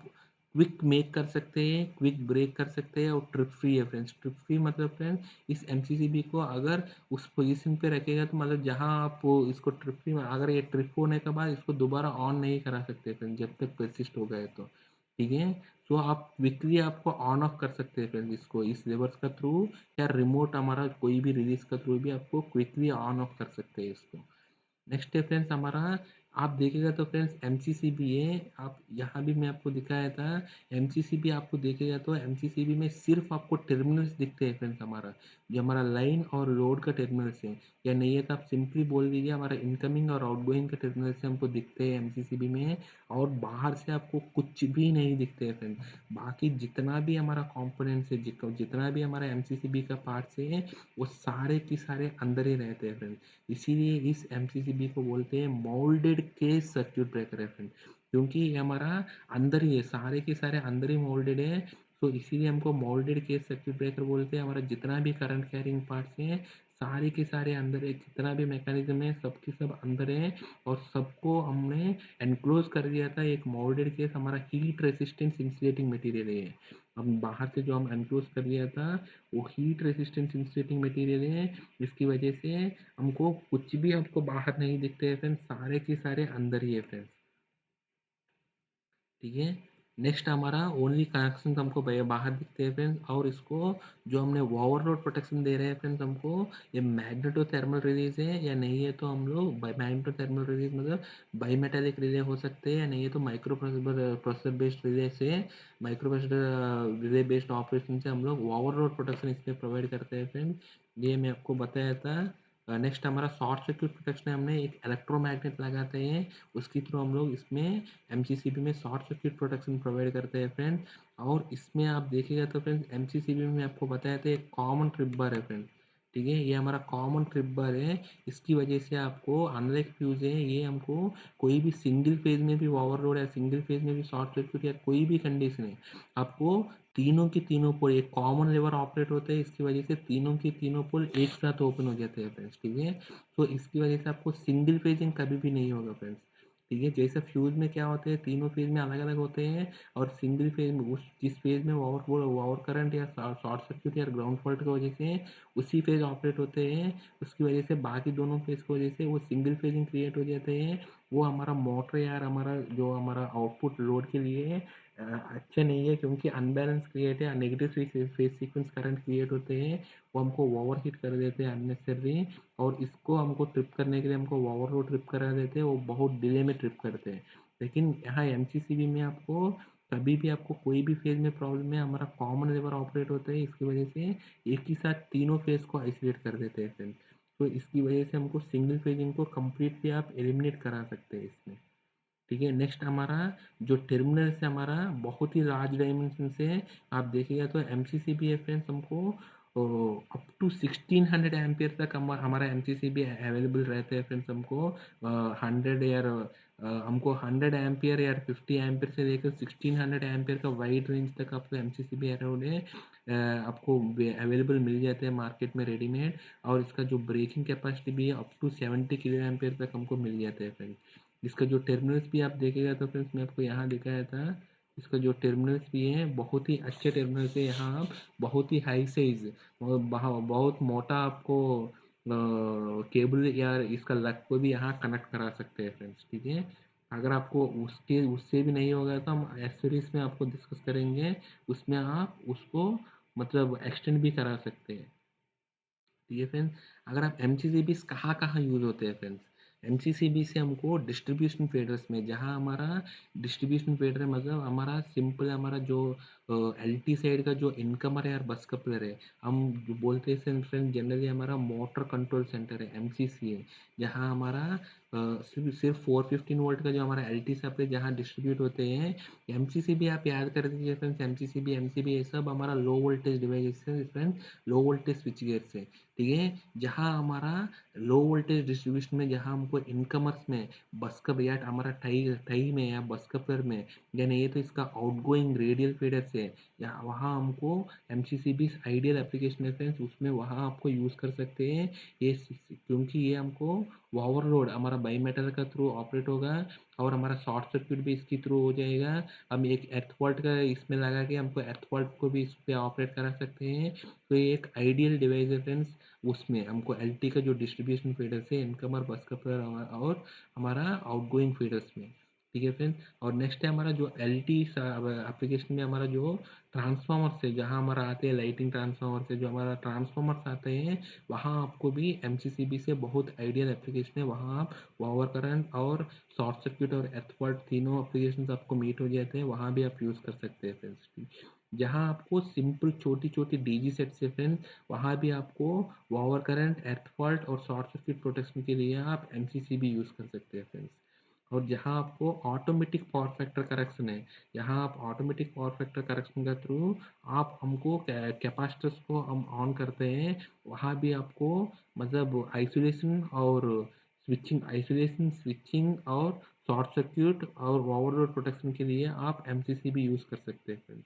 क्विक मेक कर सकते हैं, क्विक ब्रेक कर सकते हैं, और ट्रिप फ्री है फ्रेंड्स। ट्रिप फ्री मतलब फ्रेंड्स, इस एमसीबी को अगर उस पोजीशन पे रखेगा तो मतलब जहां आप इसको ट्रिप फ्री में, अगर ये ट्रिप होने के बाद इसको दोबारा ऑन नहीं करा सकते फ्रेंड्स जब तक परसिस्ट हो गए तो, ठीक है। तो आप क्विकली आपको ऑन ऑफ कर सकते हैं फ्रेंड्स इसको, इस लेवर्स का थ्रू या रिमोट हमारा कोई भी रिलीज का थ्रू भी आपको क्विकली ऑन ऑफ कर सकते हैं इसको। नेक्स्ट है फ्रेंड्स हमारा, आप देखिएगा तो फ्रेंड्स एमसीसीबी है, आप यहाँ भी मैं आपको दिखाया था। एमसीसीबी आपको देखेगा तो एमसीसीबी में सिर्फ आपको टर्मिनल्स दिखते हैं फ्रेंड्स, हमारा जो हमारा लाइन और लोड का टर्मिनल्स है, या नहीं है तो आप सिंपली बोल दीजिए हमारा इनकमिंग और आउटगोइंग का टर्मिनल्स हमको दिखते हैं एमसीसीबी में, और बाहर से आपको कुछ भी नहीं दिखते हैं फ्रेंड्स। बाकी जितना भी हमारा कंपोनेंट्स है, जितना भी हमारा एमसीसीबी का पार्ट्स है, वो सारे के सारे अंदर ही रहते हैं फ्रेंड्स। इसीलिए इस एमसीसीबी को बोलते हैं मोल्डेड केस सर्क्यूट ब्रेकर है फ्रेंड, क्योंकि ये हमारा अंदर ही है, सारे के सारे अंदर ही मोल्डेड है। तो इसीलिए हमको मोल्डेड केस सर्क्यूट ब्रेकर बोलते हैं। हमारा जितना भी करंट कैरिंग पार्ट्स हैं, सारे के सारे अंदर है, जितना भी मैकेनिज्म है सबके सब अंदर है, और सबको हमने एनक्लोज कर दिया था एक मोल्डेड केस, हमारा हीट रेसिस्टेंस इंसुलेटिंग मटेरियल है। हम बाहर से जो हम एनक्लोज कर दिया था वो हीट रेसिस्टेंस इंसुलेटिंग मटेरियल है, जिसकी वजह से हमको कुछ भी आपको बाहर नहीं दिखते हैं फ्रेंड्स, सारे के सारे अंदर ही है फ्रेंड्स, ठीक है। नेक्स्ट हमारा ओनली कनेक्शन हमको बाहर दिखते हैं फ्रेंड्स, और इसको जो हमने ओवरलोड प्रोटेक्शन दे रहे हैं फ्रेंड्स हमको, ये मैग्नेटो थर्मल रिलीज है, या नहीं है तो हम लोग मैग्नेटो थर्मल रिलीज मतलब बाई मेटेलिक रिले हो सकते हैं, या नहीं है तो माइक्रो प्रोसेसर बेस्ड रिले से, micro processor relay based operation से हम लोग ओवरलोड प्रोटेक्शन इसमें प्रोवाइड करते हैं फ्रेंड्स, ये मैं आपको बताया था। नेक्स्ट हमारा शॉर्ट सर्क्यूट प्रोटेक्शन है, हमने एक इलेक्ट्रोमैग्नेट लगाते हैं, उसके थ्रू हम लोग इसमें एमसीसीबी में शॉर्ट सर्क्यूट प्रोटेक्शन प्रोवाइड करते हैं फ्रेंड। और इसमें आप देखिएगा तो फ्रेंड्स एमसीसीबी में आपको बताया था एक कॉमन ट्रिप बार है फ्रेंड, ठीक है, ये हमारा कॉमन ट्रिप बार है। इसकी वजह से आपको अनलाइक फ्यूज है, ये हमको कोई भी सिंगल फेज में भी ओवरलोड या सिंगल फेज में भी शॉर्ट सर्क्यूट या कोई भी कंडीशन है, आपको तीनों की तीनों पोल एक कॉमन लेवर ऑपरेट होता है, इसकी वजह से तीनों की तीनों पोल एक साथ ओपन हो जाते हैं फ्रेंड्स, ठीक है। तो इसकी वजह से आपको सिंगल फेजिंग कभी भी नहीं होगा फ्रेंड्स, ठीक है। जैसे फ्यूज में क्या होते हैं, तीनों फेज में अलग अलग होते हैं, और सिंगल फेज में उस जिस फेज में ओवर करंट या शॉर्ट सर्क्यूट या ग्राउंड फॉल्ट की वजह से उसी फेज ऑपरेट होते हैं, उसकी वजह से बाकी दोनों फेज की वजह से वो सिंगल फेजिंग क्रिएट हो जाते हैं। वो हमारा मोटर या हमारा जो हमारा आउटपुट लोड के लिए अच्छे नहीं है, क्योंकि अनबैलेंस क्रिएट है, negative phase sequence current create होते हैं, वो हमको ओवर हीट कर देते हैं अननेसेसरी, और इसको हमको ट्रिप करने के लिए हमको ओवरलोड ट्रिप करा देते हैं, वो बहुत डिले में ट्रिप करते हैं। लेकिन यहाँ एमसीसीबी में आपको कभी भी आपको कोई भी फेज में प्रॉब्लम है, हमारा कॉमन लेवर ऑपरेट होता है, इसकी वजह से एक ही साथ तीनों फेज को आइसोलेट कर देते हैं फ्रेंड। तो इसकी वजह से हमको सिंगल फेजिंग को कम्प्लीटली आप एलिमिनेट करा सकते हैं इसमें, ठीक है। नेक्स्ट हमारा जो टर्मिनल से हमारा बहुत ही लार्ज डायमेंशन से है, आप देखिएगा तो एम सी सी बी है फ्रेंड्स, हमको अप टू 1600 एम्पियर तक हमारा M C C B available रहता है फ्रेंड्स। हमको 100 या हमको 100 एम्पियर या 50 एम्पियर से लेकर 1600 एम्पियर का वाइड रेंज तक आपको M C C B around है, आपको अवेलेबल मिल जाते हैं मार्केट में रेडीमेड। और इसका जो ब्रेकिंग कैपेसिटी भी है अप टू 70 किलो एम्पियर तक हमको मिल जाता है फ्रेंड्स। इसका जो टर्मिनल्स भी आप देखेगा तो फ्रेंड्स मैं आपको यहाँ दिखाया था, इसका जो टर्मिनल्स भी हैं बहुत ही अच्छे टर्मिनल्स है, यहाँ आप बहुत ही हाई साइज और बहुत मोटा आपको केबल या इसका लक को भी यहाँ कनेक्ट करा सकते हैं फ्रेंड्स, ठीक है। अगर आपको उसके उससे भी नहीं होगा तो हम एक्सेसरीज में आपको डिस्कस करेंगे, उसमें आप उसको मतलब एक्सटेंड भी करा सकते हैं, ठीक है फ्रेंड्स। अगर आप एम सी सी बी कहाँ कहाँ यूज़ होते हैं फ्रेंड्स, एमसीसीबी से हमको डिस्ट्रीब्यूशन फेडर्स में, जहाँ हमारा डिस्ट्रीब्यूशन फेडर मतलब हमारा सिंपल हमारा जो एलटी साइड का जो इनकमर है और बस कपलर है, हम जो बोलते हैं फ्रेंड जनरली हमारा मोटर कंट्रोल सेंटर है एमसीसी है, जहाँ हमारा सिर्फ 415 वोल्ट का जो हमारा एलटी सप्लाई जहाँ डिस्ट्रीब्यूट होते हैं। एमसीसीबी आप याद कर दीजिए फ्रेंड्स, एमसीसीबी एमसीबी ये सब हमारा लो वोल्टेज डिवाइस है friends, low voltage switch gear से, ठीक है। जहाँ हमारा लो वोल्टेज डिस्ट्रीब्यूशन में जहाँ हमको इनकमर्स में बस कप या हमारा टाई टाई में या बस कपलर में, या नहीं तो इसका आउटगोइंग रेडियल फीडर से, या वहाँ हमको M C C B ideal application है फ्रेंड्स, उसमें वहाँ आपको यूज़ कर सकते हैं ये, क्योंकि ये हमको ओवरलोड हमारा बाई मेटल का थ्रू ऑपरेट होगा, और हमारा शॉर्ट सर्किट भी इसके थ्रू हो जाएगा। हम एक एर्थ फॉल्ट का इसमें लगा के हमको एर्थ फॉल्ट को भी इस पर ऑपरेट करा सकते हैं। तो ये एक आइडियल डिवाइस है फ्रेंड्स, उसमें हमको एलटी का जो डिस्ट्रीब्यूशन फीडर से इनकमर बस कपलर और हमारा आउटगोइंग फीडर्स में, ठीक है फ्रेंड्स। और नेक्स्ट है हमारा जो एल टी एप्लीकेशन में हमारा जो ट्रांसफार्मर से जहाँ हमारा आते हैं लाइटिंग ट्रांसफार्मर से जो हमारा ट्रांसफार्मर्स आते हैं, वहाँ आपको भी एम से बहुत आइडियल एप्लीकेशन है, वहाँ आप पावर करंट और शॉर्ट सर्किट और एर्थ फॉल्ट तीनों एप्लीकेशन आपको मीट हो जाते हैं, वहाँ भी आप यूज़ कर सकते हैं फ्रेंड्स। जहाँ आपको सिंपल छोटी छोटी डीजी सेट से फ्रेंड्स, वहाँ भी आपको पावर करंट एर्थ फॉल्ट और शॉर्ट सर्किट प्रोटेक्शन के लिए आप एम भी यूज़ कर सकते हैं फ्रेंड्स। और जहाँ आपको ऑटोमेटिक पावर फैक्टर करेक्शन है, यहाँ आप ऑटोमेटिक पावर फैक्टर करेक्शन के थ्रू आप हमको कैपेसिटर्स को हम ऑन करते हैं, वहाँ भी आपको मतलब आइसोलेशन स्विचिंग और शॉर्ट सर्क्यूट और ओवरलोड प्रोटेक्शन के लिए आप एम भी यूज़ कर सकते हैं फ्रेंड्स।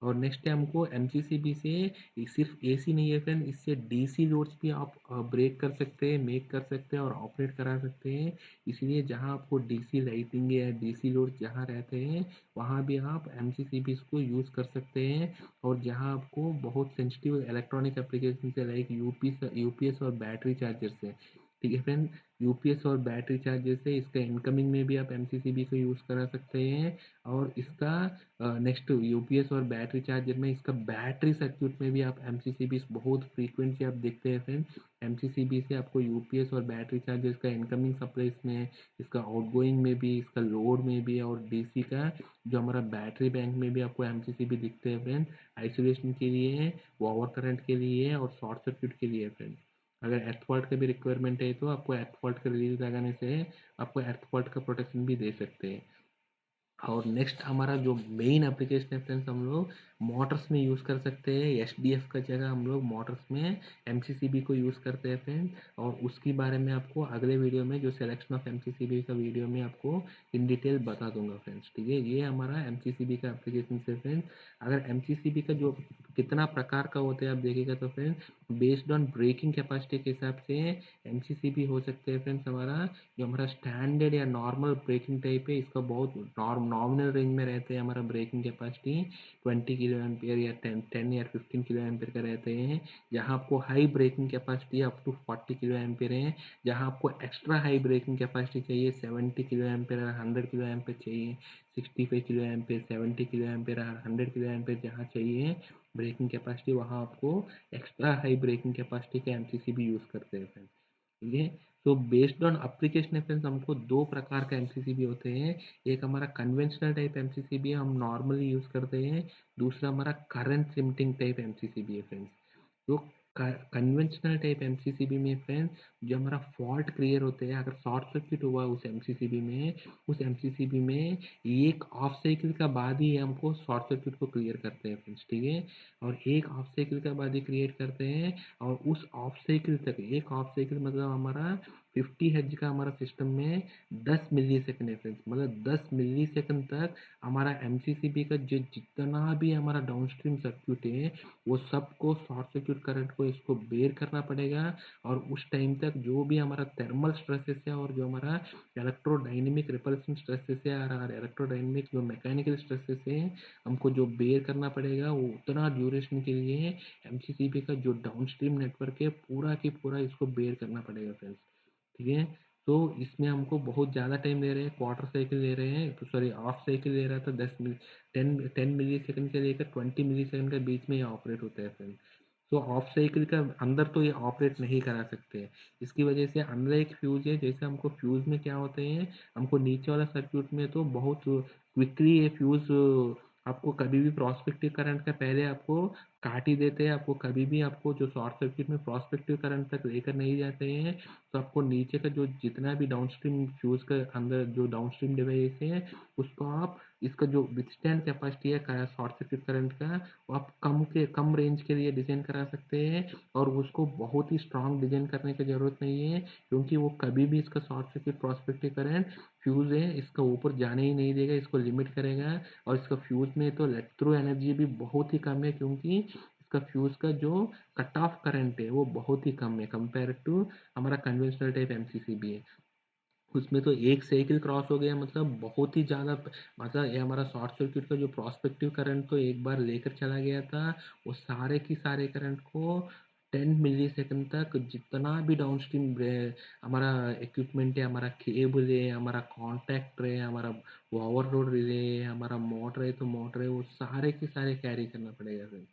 और नेक्स्ट है हमको एम से सिर्फ एसी नहीं है फ्रेंड, इससे डीसी लोड्स भी आप ब्रेक कर सकते हैं, मेक कर सकते हैं और ऑपरेट करा सकते हैं। इसलिए जहाँ आपको डीसी लाइटिंग या डीसी लोड जहाँ रहते हैं, वहाँ भी आप एम को यूज़ कर सकते हैं। और जहाँ आपको बहुत सेंसिटिव इलेक्ट्रॉनिक एप्लीकेशन से लाइक यूपीएस और बैटरी चार्जर से, ठीक है फ्रेंड, यूपीएस और बैटरी चार्जर से इसका इनकमिंग में भी आप एम को यूज़ करा सकते हैं। और इसका नेक्स्ट यूपीएस और बैटरी चार्जर में इसका बैटरी सर्क्यूट में भी आप एम बहुत फ्रीक्वेंटली आप देखते हैं फ्रेंड, एम से आपको यूपीएस और बैटरी चार्जर का इनकमिंग सप्लाई में, इसका आउटगोइंग में भी, इसका लोड में भी, और डीसी का जो हमारा बैटरी बैंक में भी आपको एम दिखते हैं फ्रेंड, आइसोलेशन के लिए, ओवर करंट के लिए और शॉर्ट सर्क्यूट के लिए फ्रेंड। अगर एर्थ फॉल्ट का भी रिक्वायरमेंट है तो आपको एर्थ फॉल्ट का रिलीज लगाने से आपको एर्थ फॉल्ट का प्रोटेक्शन भी दे सकते हैं। और नेक्स्ट हमारा जो मेन एप्लीकेशन है फ्रेंड्स, हम लोग मोटर्स में यूज़ कर सकते हैं, एच डी एफ का जगह हम लोग मोटर्स में एम को यूज़ करते हैं फ्रेंड। और उसके बारे में आपको अगले वीडियो में जो सिलेक्शन ऑफ एम का वीडियो में आपको इन डिटेल बता दूंगा फ्रेंड्स, ठीक है। ये हमारा एम का एप्लीकेशन है फ्रेंड्स। अगर एम का जो कितना प्रकार का होता है आप देखिएगा तो friends, based on breaking capacity के हिसाब से एम हो सकते हैं फ्रेंड्स। हमारा जो हमारा स्टैंडर्ड या नॉर्मल ब्रेकिंग टाइप है, इसका बहुत नॉमिनल रेंज में रहते हैं, हमारा ब्रेकिंग कैपेसिटी 20 kA या 10 या 15 kA का रहते हैं। जहाँ आपको high breaking capacity up to 40 kA है, जहाँ आपको एक्स्ट्रा हाई ब्रेकिंग कैपेसिटी चाहिए 70 kA, 100 kA चाहिए, 65 kA, 70 kA, 100 kA जहाँ चाहिए ब्रेकिंग कैपेसिटी, वहाँ आपको एक्स्ट्रा हाई ब्रेकिंग कैपेसिटी का एम भी यूज़ करते हैं फ्रेंड्स, ठीक है। तो बेस्ड ऑन एप्लीकेशन फ्रेंड्स, हमको दो प्रकार का एम होते हैं। एक हमारा कन्वेंशनल टाइप एम है, हम नॉर्मली यूज़ करते हैं। दूसरा हमारा करंट लिमिटिंग टाइप एम है फ्रेंड्स। तो कन्वेंशनल टाइप एम में फ्रेंड्स, जो हमारा फॉल्ट क्लियर होते हैं, अगर शॉर्ट सर्किट हुआ उस एम में, उस एम में एक ऑफ साइकिल का बाद ही हमको शॉर्ट सर्किट को क्लियर करते हैं फ्रेंड्स, ठीक है। और एक ऑफ साइकिल का बाद ही क्रिएट करते हैं, और उस ऑफ साइकिल तक, एक ऑफ साइकिल मतलब हमारा 50 हर्ट्ज का हमारा सिस्टम में 10 मिली सेकेंड है फ्रेंड्स, मतलब 10 मिली सेकेंड तक हमारा एम का जो जितना भी हमारा डाउनस्ट्रीम सर्क्यूट है, वो सबको शॉर्ट सर्क्यूट करंट को इसको बेयर करना पड़ेगा। और उस टाइम तक जो भी हमारा थर्मल स्ट्रेसेस है और जो हमारा इलेक्ट्रोडाइनमिक रिपल्सन स्ट्रेसेस है और इलेक्ट्रोडाइनमिक जो मैकेनिकल स्ट्रेसेस है, हमको जो बेयर करना पड़ेगा, वो उतना ड्यूरेशन के लिए एम का जो डाउनस्ट्रीम नेटवर्क है पूरा की पूरा इसको बेयर करना पड़ेगा फ्रेंड्स, ठीक है। तो इसमें हमको बहुत ज़्यादा टाइम ले रहे हैं, क्वार्टर साइकिल ले रहे हैं, तो सॉरी ऑफ साइकिल ले रहा था 10 मिली 10 मिली सेकंड से लेकर 20 मिली सेकंड के बीच में ये ऑपरेट होता है फ्रेंड। तो ऑफ साइकिल का अंदर तो ये ऑपरेट नहीं करा सकते हैं। इसकी वजह से अंदर एक फ्यूज़ है, जैसे हमको फ्यूज़ में क्या होते हैं, हमको नीचे वाला सर्किट में तो बहुत क्विकली ये फ्यूज़ आपको कभी भी प्रोस्पेक्टिव करंट का पहले आपको काट ही देते हैं। आपको कभी भी आपको जो शॉर्ट सर्किट में प्रोस्पेक्टिव करंट तक लेकर नहीं जाते हैं, तो आपको नीचे का जो जितना भी डाउनस्ट्रीम फ्यूज़ के अंदर जो डाउनस्ट्रीम डिवाइस है, उसको आप इसका जो विथस्टैंड कैपेसिटी है शॉर्ट सर्किट करंट का, वो आप कम रेंज के लिए डिज़ाइन करा सकते हैं। और उसको बहुत ही स्ट्रॉन्ग डिज़ाइन करने की ज़रूरत नहीं है, क्योंकि वो कभी भी इसका short circuit prospective current fuse है इसका ऊपर जाने ही नहीं देगा, इसको लिमिट करेगा। और इसका फ्यूज़ में तो लेट थ्रू एनर्जी भी बहुत ही कम है, क्योंकि इसका फ्यूज़ का जो कट ऑफ करंट है वो बहुत ही कम है कंपेयर टू हमारा कन्वेंशनल टाइप एमसीसीबी है। उसमें तो एक साइकिल क्रॉस हो गया मतलब बहुत ही ज़्यादा मतलब ये हमारा शॉर्ट सर्किट का जो प्रोस्पेक्टिव करंट तो एक बार लेकर चला गया था, वो सारे की सारे करंट को 10 मिलीसेकंड तक जितना भी डाउनस्ट्रीम हमारा इक्विपमेंट है, हमारा केबल है, हमारा कॉन्टैक्ट है, हमारा ओवरलोड रिले है, हमारा मोटर है तो मोटर है, वो सारे के सारे कैरी करना पड़ेगा फिर।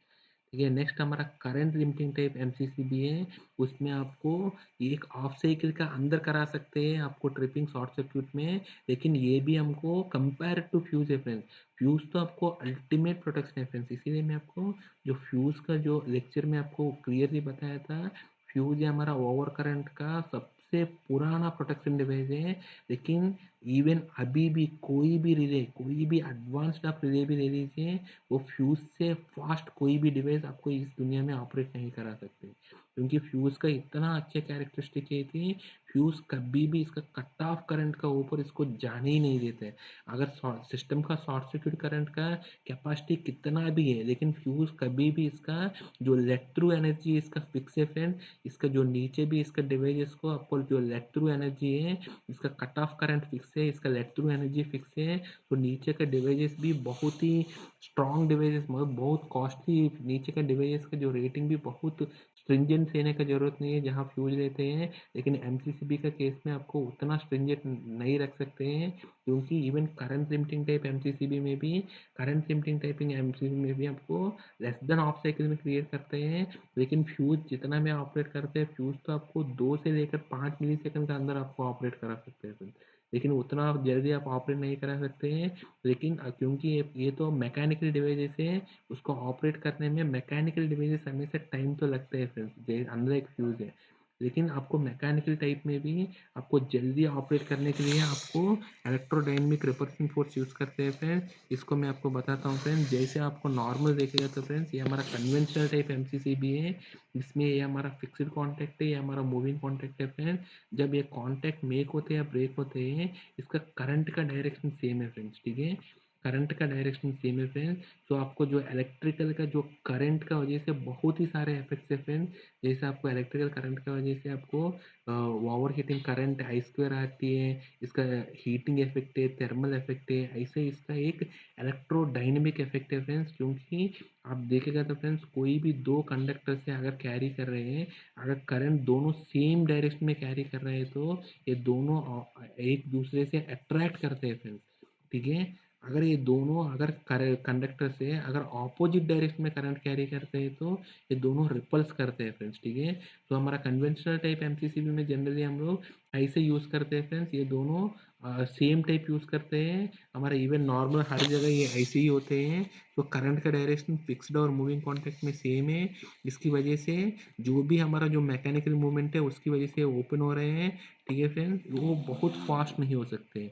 ठीक है, नेक्स्ट हमारा करंट लिमिटिंग टाइप एमसीसीबी है। उसमें आपको एक ऑफ साइकिल का अंदर करा सकते हैं आपको ट्रिपिंग शॉर्ट सर्क्यूट में, लेकिन ये भी हमको कंपेयर टू फ्यूज है फ्रेंड्स। फ्यूज तो आपको अल्टीमेट प्रोटेक्शन है फ्रेंड्स, इसीलिए मैं आपको जो फ्यूज का जो लेक्चर में आपको क्लियरली बताया था, फ्यूज है हमारा ओवर करंट का सबसे पुराना प्रोटेक्शन डिवाइस है। लेकिन इवन अभी भी कोई भी रिले, कोई भी एडवांस्ड आप रिले भी ले लीजिए, वो फ्यूज से फास्ट कोई भी डिवाइस आपको इस दुनिया में ऑपरेट नहीं करा सकते, क्योंकि फ्यूज का इतना अच्छा कैरेक्टरिस्टिक है कि फ्यूज कभी भी इसका कट ऑफ करंट का ऊपर इसको जाने ही नहीं देते। अगर सिस्टम का शॉर्ट सर्किट करंट का कैपेसिटी कितना भी है, लेकिन फ्यूज कभी भी इसका जो लेट थ्रू एनर्जी इसका फिक्स है फ्रेंड। इसका जो नीचे भी इसका डिवाइस को आपको जो लेट थ्रू एनर्जी है, इसका कट ऑफ करंट फिक्स है, इसका लेट थ्रू एनर्जी फिक्स है, तो नीचे का डिवाइस भी बहुत ही स्ट्रॉन्ग डिवाइसेस मतलब बहुत कॉस्टली नीचे का डिवाइस का जो रेटिंग भी बहुत स्ट्रिंजेंट लेने का ज़रूरत नहीं है जहाँ फ्यूज लेते हैं। लेकिन एमसीसीबी का केस में आपको उतना स्ट्रिंजेंट नहीं रख सकते हैं, क्योंकि even current limiting type MCCB में भी करंट लिमिटिंग टाइपिंग एमसीसीबी में भी आपको लेस देन ऑफ साइकिल में क्रिएट करते हैं। लेकिन फ्यूज जितना में ऑपरेट करते हैं, फ्यूज तो आपको 2 से लेकर 5 मिली सेकंड के अंदर आपको ऑपरेट करा सकते हैं, लेकिन उतना आप जल्दी आप ऑपरेट नहीं करा सकते हैं। लेकिन क्योंकि ये तो मैकेनिकल डिवाइसेस है, उसको ऑपरेट करने में मैकेनिकल डिवाइसेस हमेशा टाइम तो लगता है फ्रेंड्स, अंदर एक फ्यूज है। लेकिन आपको मैकेनिकल टाइप में भी आपको जल्दी ऑपरेट करने के लिए आपको इलेक्ट्रोडायनेमिक रिपल्शन फोर्स यूज़ करते हैं फ्रेंड्स। इसको मैं आपको बताता हूँ फ्रेंड्स, जैसे आपको नॉर्मल देखेगा तो फ्रेंड्स ये हमारा कन्वेंशनल टाइप एमसीसीबी है। इसमें ये हमारा फिक्स्ड कॉन्टैक्ट है, ये हमारा मूविंग कॉन्टैक्ट है फ्रेंड्स। जब ये कॉन्टैक्ट मेक होते हैं या ब्रेक होते हैं, इसका करंट का डायरेक्शन सेम है फ्रेंड्स। ठीक है, करंट का डायरेक्शन सेम है फ्रेंड्स। तो आपको जो इलेक्ट्रिकल का जो करंट का वजह से बहुत ही सारे इफेक्ट्स है फ्रेंड्स। जैसे आपको इलेक्ट्रिकल करंट का वजह से आपको over heating current I square आती है, इसका हीटिंग इफेक्ट है, थर्मल इफेक्ट है, ऐसे इसका एक इलेक्ट्रोडायनेमिक इफेक्ट है फ्रेंड्स। क्योंकि आप देखेगा तो फ्रेंड्स कोई भी दो कंडक्टर से अगर कैरी कर रहे हैं, अगर करंट दोनों सेम डायरेक्शन में कैरी कर रहे हैं, तो ये दोनों एक दूसरे से अट्रैक्ट करते हैं फ्रेंड्स। ठीक है, अगर ये दोनों अगर कंडक्टर से अगर ऑपोजिट डायरेक्शन में करंट कैरी करते हैं, तो ये दोनों रिपल्स करते हैं फ्रेंड्स। ठीक है, तो हमारा कन्वेंशनल टाइप एमसीसीबी में जनरली हम लोग ऐसे यूज़ करते हैं फ्रेंड्स, ये दोनों सेम टाइप यूज़ करते हैं। हमारा इवन नॉर्मल हर जगह ये ऐसे ही होते हैं। तो करंट का डायरेक्शन फिक्स्ड और मूविंग कॉन्टैक्ट में सेम है। इसकी वजह से जो भी हमारा जो मैकेनिकल मूवमेंट है उसकी वजह से ओपन हो रहे हैं। ठीक है फ्रेंड्स, वो बहुत फास्ट नहीं हो सकते।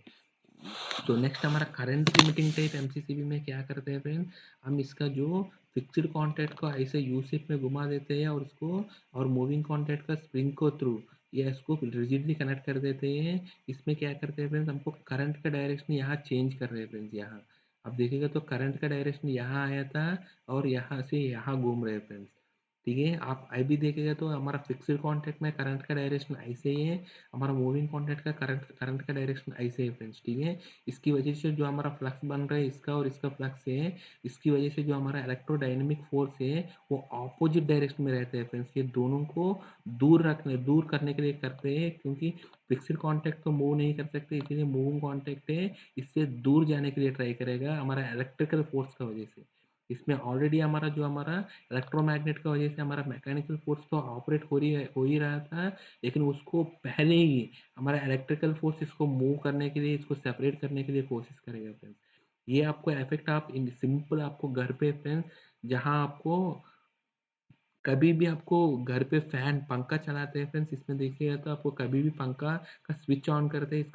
तो नेक्स्ट हमारा करंट लिमिटिंग टाइप एमसीसीबी में क्या करते हैं फ्रेंड, हम इसका जो फिक्स्ड कॉन्टैक्ट को ऐसे यू शेप में घुमा देते हैं और उसको और मूविंग कॉन्टैक्ट का स्प्रिंग को थ्रू या इसको रिजिडली कनेक्ट कर देते हैं। इसमें क्या करते हैं फ्रेंड्स, हमको करंट का डायरेक्शन यहाँ चेंज कर रहे हैं फ्रेंड्स। यहाँ अब देखिएगा तो करंट का डायरेक्शन यहाँ आया था और यहाँ से यहाँ घूम रहे हैं फ्रेंड्स। ठीक है, आप अभी देखेगा तो हमारा फिक्स्ड कॉन्टैक्ट में करंट का डायरेक्शन ऐसे ही है, हमारा मूविंग कॉन्टैक्ट का करंट का डायरेक्शन ऐसे है फ्रेंड्स। ठीक है, इसकी वजह से जो हमारा फ्लक्स बन रहा है इसका और इसका फ्लक्स है, इसकी वजह से जो हमारा इलेक्ट्रोडायनेमिक फोर्स है वो ऑपोजिट डायरेक्शन में रहते हैं फ्रेंड्स। ये दोनों को दूर करने के लिए करते हैं, क्योंकि फिक्स्ड कॉन्टैक्ट तो मूव नहीं कर सकते, इसीलिए मूविंग कॉन्टैक्ट है इससे दूर जाने के लिए ट्राई करेगा हमारा इलेक्ट्रिकल फोर्स का वजह से। इसमें ऑलरेडी हमारा इलेक्ट्रोमैग्नेट की वजह से हमारा मैकेनिकल फोर्स तो ऑपरेट हो ही रहा था, लेकिन उसको पहले ही हमारा इलेक्ट्रिकल फोर्स इसको मूव करने के लिए, इसको सेपरेट करने के लिए कोशिश करेगा फ्रेंड्स। ये आपको इफेक्ट आप इन सिंपल आपको घर पे फ्रेंड्स, जहाँ आपको कभी भी आपको घर पे फैन पंखा चलाते हैं फ्रेंड्स, इसमें देखिएगा तो आपको कभी भी पंखा का स्विच ऑन करते हैं,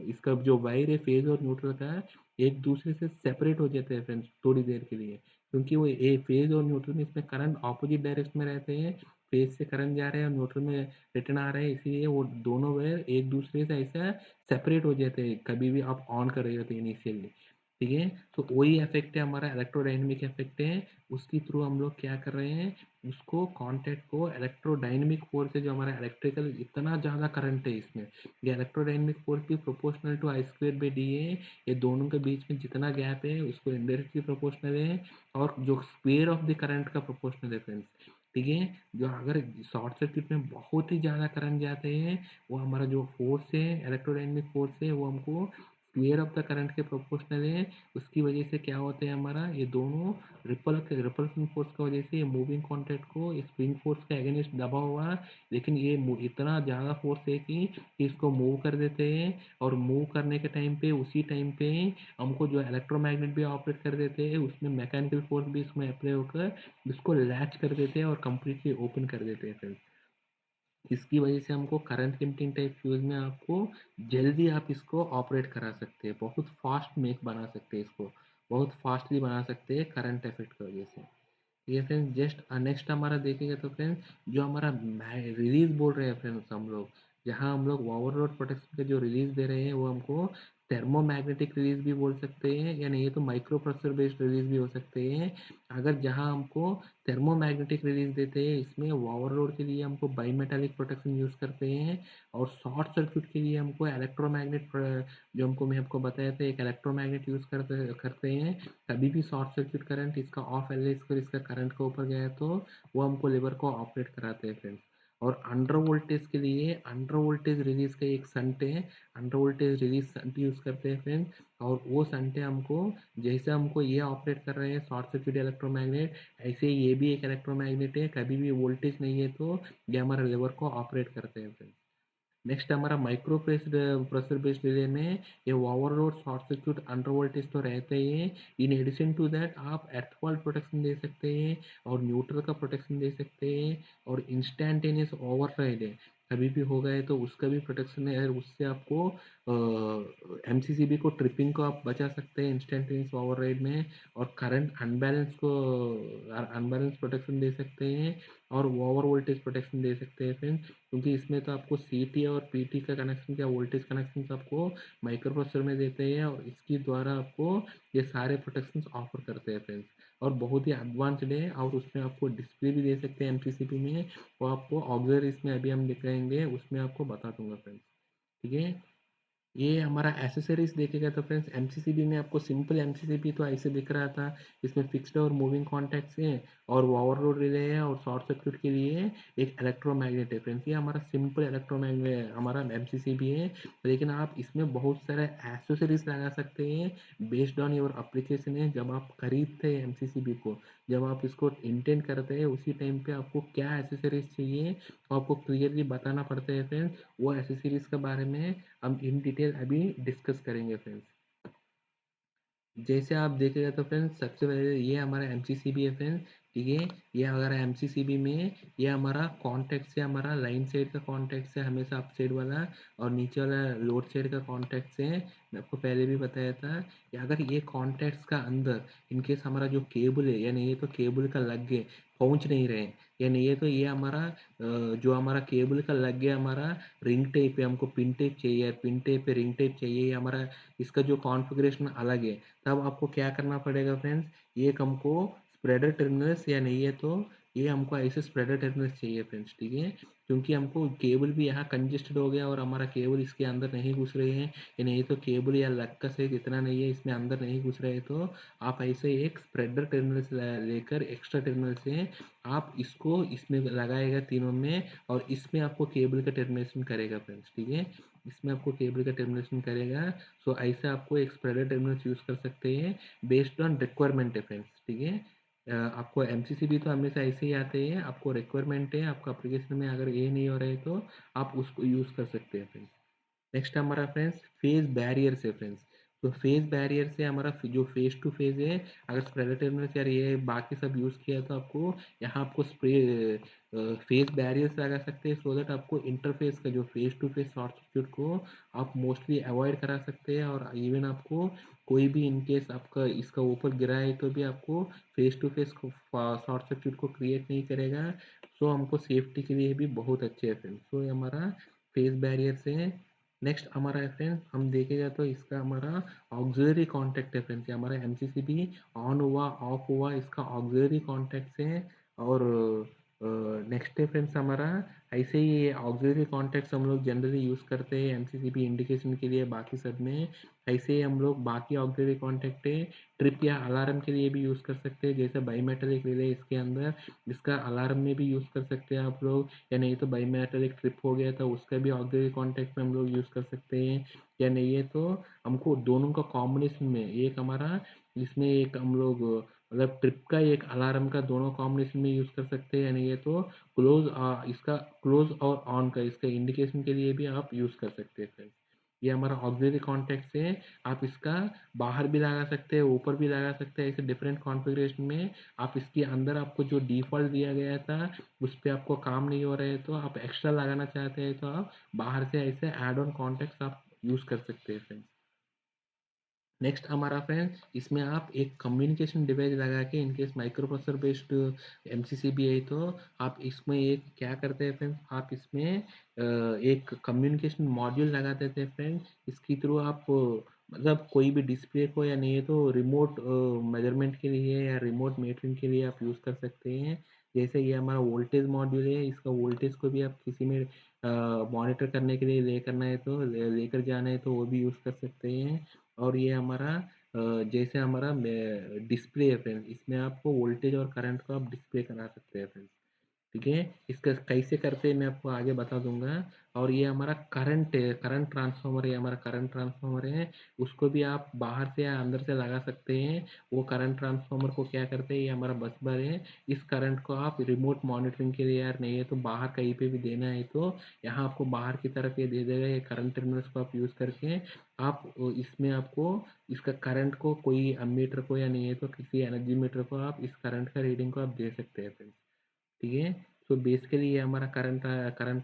इसका जो वायर है फेज और न्यूट्रल का एक दूसरे से सेपरेट हो जाते हैं फ्रेंड्स थोड़ी देर के लिए, क्योंकि वो ए फेज और न्यूट्रल में इसमें करंट ऑपोजिट डायरेक्शन में रहते हैं। फेज से करंट जा रहे हैं और न्यूट्रल में रिटर्न आ रहे हैं, इसीलिए वो दोनों वायर एक दूसरे से ऐसा सेपरेट हो जाते हैं कभी भी आप ऑन कर रहे होते हैं इनिशियली। ठीक है, तो वही इफेक्ट है हमारा इलेक्ट्रोडायनेमिक इफेक्ट है। उसके थ्रू हम लोग क्या कर रहे हैं, उसको कांटेक्ट को इलेक्ट्रोडायनेमिक फोर्स है जो हमारा इलेक्ट्रिकल इतना ज़्यादा करंट है इसमें, ये इलेक्ट्रोडायनेमिक फोर्स भी proportional to I square by D है। ये दोनों के बीच में जितना गैप है उसको इनडायरेक्टली प्रोपोर्शनल है, और जो स्क्वेयर ऑफ द करंट का प्रोपोर्शनल है फ्रेंड्स। ठीक है, जो अगर शॉर्ट सर्किट में बहुत ही ज़्यादा करंट जाते हैं, वो हमारा जो फोर्स है इलेक्ट्रोडायनेमिक फोर्स है वो हमको स्क्वेयर ऑफ द करंट के प्रोपोर्शनल है। उसकी वजह से क्या होता है, हमारा ये दोनों रिपल्सन फोर्स की वजह से ये मूविंग कॉन्टैक्ट को स्प्रिंग फोर्स के अगेंस्ट दबा हुआ, लेकिन ये इतना ज़्यादा फोर्स है कि इसको मूव कर देते हैं, और मूव करने के टाइम पे उसी टाइम पे हमको जो इलेक्ट्रोमैग्नेट भी ऑपरेट कर देते हैं, उसमें मैकेनिकल फोर्स भी इसमें अप्लाई होकर इसको लैच कर देते हैं और कम्प्लीटली ओपन कर देते हैं फिर। इसकी वजह से हमको करंट लिमिटिंग टाइप फ्यूज़ में आपको जल्दी आप इसको ऑपरेट करा सकते हैं, बहुत फास्ट मेक बना सकते हैं इसको, बहुत फास्टली बना सकते हैं करंट इफेक्ट की वजह से। ये फ्रेंड्स जस्ट नेक्स्ट हमारा देखेंगे तो फ्रेंड्स जो हमारा रिलीज बोल रहे हैं फ्रेंड्स हम लोग, जहाँ हम लोग ओवरलोड प्रोटेक्शन के जो रिलीज दे रहे हैं वो हमको थर्मोमैग्नेटिक रिलीज भी बोल सकते हैं, या नहीं तो माइक्रो प्रोसेसर बेस्ड रिलीज भी हो सकते हैं। अगर जहाँ हमको थर्मोमैग्नेटिक रिलीज देते हैं, इसमें ओवरलोड के लिए हमको बाईमेटालिक प्रोटेक्शन यूज़ करते हैं, और शॉर्ट सर्किट के लिए हमको इलेक्ट्रोमैग्नेट जो हमको मैं आपको बताया था एक इलेक्ट्रोमैग्नेट यूज़ करते करते हैं। कभी भी शॉर्ट सर्किट करंट इसका ऑफ एल इसको इसका करंट के ऊपर गया तो वो हमको लेवर को ऑपरेट कराते हैं फ्रेंड्स। और अंडर वोल्टेज के लिए अंडर वोल्टेज रिलीज का एक संट है, under voltage release shunt use करते हैं फ्रेंड्स, और वो संट है हमको, जैसे हमको ये ऑपरेट कर रहे हैं शॉर्ट सर्किट इलेक्ट्रोमैग्नेट, ऐसे ही ये भी एक इलेक्ट्रोमैग्नेट है, कभी भी वोल्टेज नहीं है तो ये हमारे लेवर को ऑपरेट करते हैं फ्रेंड्स। नेक्स्ट हमारा माइक्रो प्रेशर बेस्ड रिले में ये overload short circuit under voltage तो रहते ही है। इन एडिशन टू दैट आप एर्थ फॉल्ट प्रोटेक्शन दे सकते हैं, और न्यूट्रल का प्रोटेक्शन दे सकते हैं, और इंस्टेंटेनियस ओवरराइड है कभी भी हो गए तो उसका भी प्रोटेक्शन है, और उससे आपको एमसीसीबी को ट्रिपिंग को आप बचा सकते हैं इंस्टेंटेनियस ओवरराइड में, और करंट अनबैलेंस प्रोटेक्शन दे सकते हैं, और ओवर वोल्टेज प्रोटेक्शन दे सकते हैं फ्रेंड्स, क्योंकि इसमें तो आपको सीटी और पीटी का कनेक्शन या वोल्टेज कनेक्शन आपको माइक्रो प्रोसेसर में देते हैं, और इसके द्वारा आपको ये सारे प्रोटेक्शंस ऑफर करते हैं फ्रेंड्स, और बहुत ही एडवांस्ड है, और उसमें आपको डिस्प्ले भी दे सकते हैं एमसीसीबी में, वो आपको ऑक्सिलरी इसमें अभी हम दिखाएंगे उसमें आपको बता दूंगा फ्रेंड्स। ठीक है, ये हमारा एसेसरीज देखेगा तो फ्रेंड्स एमसीसीबी में आपको सिंपल एमसीसीबी तो ऐसे दिख रहा था, इसमें फिक्स्ड और मूविंग कॉन्टैक्ट्स हैं, और ओवरलोड रिले है, और शॉर्ट सर्किट के लिए एक इलेक्ट्रोमैग्नेट है फ्रेंड्स। ये हमारा सिंपल इलेक्ट्रोमैग्नेट हमारा एमसीसीबी है, लेकिन आप इसमें बहुत सारे एसेसरीज लगा सकते हैं बेस्ड ऑन योर एप्लीकेशन है। जब आप खरीदते हैं एमसीसीबी को, जब आप इसको इंटेंट करते हैं उसी टाइम पे आपको क्या एसेसरीज चाहिए तो आपको क्लियरली बताना पड़ता है फ्रेंड्स, वो एसेसरीज के बारे में हम इन डिटेल अभी डिस्कस करेंगे फ्रेंड्स। जैसे आप देखेगा तो फ्रेंड्स सबसे पहले ये हमारा एमसीसीबी है फ्रेंड्स। ठीक है, ये हमारा एमसीसीबी में ये हमारा कॉन्टैक्ट से हमारा लाइन साइड का कॉन्टैक्ट से हमेशा अप साइड वाला, और नीचे वाला लोड साइड का कॉन्टैक्ट से मैं आपको पहले भी बताया था कि अगर ये कॉन्टैक्ट्स का अंदर इनकेस हमारा जो केबल है, या नहीं ये तो केबल का लग गए पहुंच नहीं रहे, या नहीं है तो ये हमारा जो हमारा केबल का लग गया हमारा रिंग टेप है, हमको पिन टेप चाहिए, पिन टेप पे रिंग टेप चाहिए, ये हमारा इसका जो कॉन्फ़िगरेशन अलग है, तब आपको क्या करना पड़ेगा फ्रेंड्स, ये हमको स्प्रेडर टर्मिनल्स या नहीं है तो ये हमको ऐसे स्प्रेडर टर्मिनल्स चाहिए फ्रेंड्स, ठीक है? क्योंकि हमको केबल भी यहाँ कंजेस्टेड हो गया और हमारा केबल इसके अंदर नहीं घुस रहे हैं, या नहीं तो केबल या लक का सही इतना नहीं है, इसमें अंदर नहीं घुस रहे, तो आप ऐसे एक स्प्रेडर टर्मिनल्स लेकर एक्स्ट्रा टर्मिनल से आप इसको इसमें लगाएगा तीनों में, और इसमें आपको केबल का टर्मिनेशन करेगा फ्रेंड्स, ठीक है? इसमें आपको केबल का टर्मिनेशन करेगा। सो ऐसे आपको एक स्प्रेडर टर्मिनल्स यूज़ कर सकते हैं बेस्ड ऑन रिक्वायरमेंट है फ्रेंड्स, ठीक है? आपको एमसीसीबी तो हमेशा ऐसे ही आते हैं, आपको रिक्वायरमेंट है, आपको एप्लीकेशन में अगर ये नहीं हो रहा है तो आप उसको यूज़ कर सकते हैं फ्रेंड्स। नेक्स्ट हमारा फ्रेंड्स फेज बैरियर से फ्रेंड्स, तो फेज बैरियर से हमारा जो फेस टू फेज है, अगर स्प्रेडर टर्मिनल्स यार ये बाकी सब यूज़ किया तो आपको यहाँ आपको स्प्रे फेज बैरियर्स लगा सकते हैं, सो दैट आपको इंटरफेस का जो phase to phase short circuit को आप मोस्टली अवॉइड करा सकते हैं, और इवन आपको कोई भी इनकेस आपका इसका ऊपर गिरा है तो भी आपको phase to phase short circuit को क्रिएट नहीं करेगा। सो हमको सेफ्टी के लिए भी बहुत अच्छे है फ्रेंड्स। सो ये हमारा फेस बैरियर से है। नेक्स्ट हमारा है फ्रेंड्स, हम देखेगा तो इसका हमारा ऑक्सिलरी कॉन्टैक्ट है फ्रेंड्स, ये हमारा एमसीसीबी ऑन हुआ ऑफ हुआ इसका ऑक्सिलरी कॉन्टैक्ट है। और नेक्स्ट है फ्रेंड्स हमारा, ऐसे ही ये ऑक्सिलरी कॉन्टैक्ट्स हम लोग जनरली यूज़ करते हैं एमसीसीबी इंडिकेशन के लिए, बाकी सब में ऐसे ही हम लोग बाकी ऑक्सिलरी कॉन्टैक्ट है ट्रिप या अलार्म के लिए भी यूज़ कर सकते हैं, जैसे बाईमेटलिक रिले इसके अंदर, इसका अलार्म में भी यूज़ कर सकते हैं आप लोग, या नहीं तो बाईमेटलिक ट्रिप हो गया था उसका भी ऑक्सिलरी कॉन्टैक्ट में हम लोग यूज़ कर सकते हैं, या नहीं है तो हमको दोनों का कॉम्बिनेशन में एक हमारा इसमें एक हम लोग मतलब ट्रिप का एक अलार्म का दोनों कॉम्बिनेशन में यूज़ कर सकते हैं, या नहीं है तो क्लोज इसका क्लोज और ऑन का इसका इंडिकेशन के लिए भी आप यूज़ कर सकते हैं फ्रेंड्स। ये हमारा ऑक्सिलरी कॉन्टैक्ट है, आप इसका बाहर भी लगा सकते हैं ऊपर भी लगा सकते हैं, ऐसे डिफरेंट कॉन्फ़िगरेशन में आप इसके अंदर आपको जो डिफ़ॉल्ट दिया गया था उस पे आपको काम नहीं हो रहा है तो आप एक्स्ट्रा लगाना चाहते हैं तो आप बाहर से ऐसे ऐड ऑन कॉन्टैक्ट्स आप यूज़ कर सकते हैं फ्रेंड्स। नेक्स्ट हमारा फ्रेंड इसमें आप एक कम्युनिकेशन डिवाइस लगा के in case micro processor based MCCB है तो आप इसमें एक क्या करते हैं फ्रेंड्स, आप इसमें एक कम्युनिकेशन मॉड्यूल लगा देते हैं फ्रेंड्स, इसके थ्रू आप मतलब कोई भी डिस्प्ले को या नहीं है तो रिमोट मेजरमेंट के लिए या रिमोट मीटरिंग के लिए आप यूज़ कर सकते हैं। जैसे ये हमारा वोल्टेज मॉड्यूल है, इसका वोल्टेज को भी आप किसी में मॉनिटर करने के लिए ले करना है तो लेकर जाना है तो वो भी यूज़ कर सकते हैं। और ये हमारा जैसे हमारा डिस्प्ले है फ्रेंड्स, इसमें आपको वोल्टेज और करंट को आप डिस्प्ले करा सकते हैं फ्रेंड्स, ठीक है? इसका कैसे करते हैं मैं आपको आगे बता दूंगा। और ये हमारा करंट है, करंट ट्रांसफार्मर है, हमारा करंट ट्रांसफार्मर है, उसको भी आप बाहर से या अंदर से लगा सकते हैं। वो करंट ट्रांसफार्मर को क्या करते हैं, ये हमारा बस बार है, इस करंट को आप रिमोट मॉनिटरिंग के लिए यार नहीं है तो बाहर कहीं पे भी देना है तो यहाँ आपको बाहर की तरफ ये दे देगा, ये करंट टर्मिनल्स को आप यूज़ करके आप इसमें आपको इसका करंट को कोई अमीटर को या नहीं है तो किसी एनर्जी मीटर को आप इस करंट का रीडिंग को आप दे सकते हैं फ्रेंड्स, ठीक है? सो बेसिकली ये हमारा करंट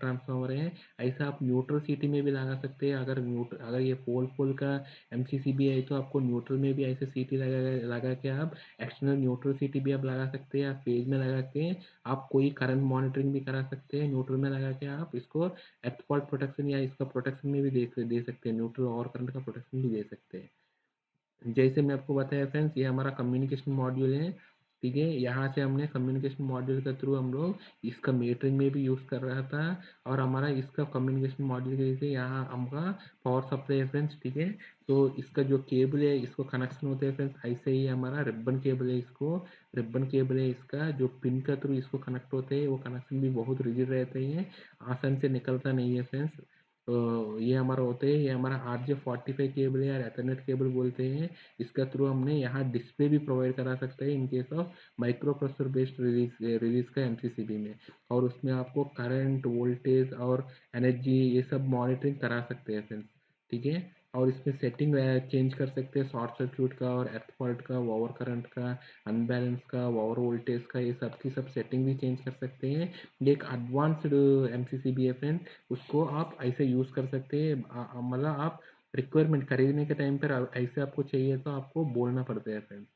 ट्रांसफार्मर है। ऐसा आप न्यूट्रल सिटी में भी लगा सकते हैं, अगर ये पोल पोल का एमसीसीबी है तो आपको न्यूट्रल में भी ऐसे सीटी लगा के आप एक्सटर्नल न्यूट्रल सिटी भी आप लगा सकते हैं, या फेज में लगा के आप कोई करंट मॉनिटरिंग भी करा सकते हैं, न्यूट्रल में लगा के आप इसको एर्थ फॉल्ट प्रोटेक्शन या इसका प्रोटेक्शन में भी दे सकते हैं, न्यूट्रल और करंट का प्रोटेक्शन भी दे सकते हैं। जैसे मैं आपको बताया फ्रेंड्स ये हमारा कम्युनिकेशन मॉड्यूल है, ठीक है? यहाँ से हमने कम्युनिकेशन मॉड्यूल के थ्रू हम लोग इसका मीटरिंग में भी यूज़ कर रहा था, और हमारा इसका कम्युनिकेशन मॉड्यूल के जैसे यहाँ हमका पावर सप्लाई है फ्रेंड्स, ठीक है? तो इसका जो केबल है इसको कनेक्शन होते हैं फ्रेंड्स, ऐसे ही हमारा रिबन केबल है, इसको रिबन केबल है इसका जो पिन के थ्रू इसको कनेक्ट होते हैं, वो कनेक्शन भी बहुत रिजिड रहते हैं, आसान से निकलता नहीं है फ्रेंड्स। तो ये हमारा होते हैं, ये हमारा RJ45 केबल है या एथरनेट केबल बोलते हैं, इसका थ्रू हमने यहाँ डिस्प्ले भी प्रोवाइड करा सकते हैं in case of micro processor based release का एमसीसीबी में, और उसमें आपको करंट वोल्टेज और एनर्जी ये सब मॉनिटरिंग करा सकते हैं फ्रेंड्स, ठीक है? और इसमें सेटिंग चेंज कर सकते हैं शॉर्ट सर्क्यूट का और एर्थ फॉल्ट का, ओवर करंट का, अनबैलेंस का, ओवर वोल्टेज का, ये सब की सब सेटिंग भी चेंज कर सकते हैं। ये एक एडवांस्ड एमसीसीबी है फ्रेंड, उसको आप ऐसे यूज़ कर सकते हैं, मतलब आप रिक्वायरमेंट खरीदने के टाइम पर ऐसे आपको चाहिए तो आपको बोलना पड़ता है फ्रेंड्स।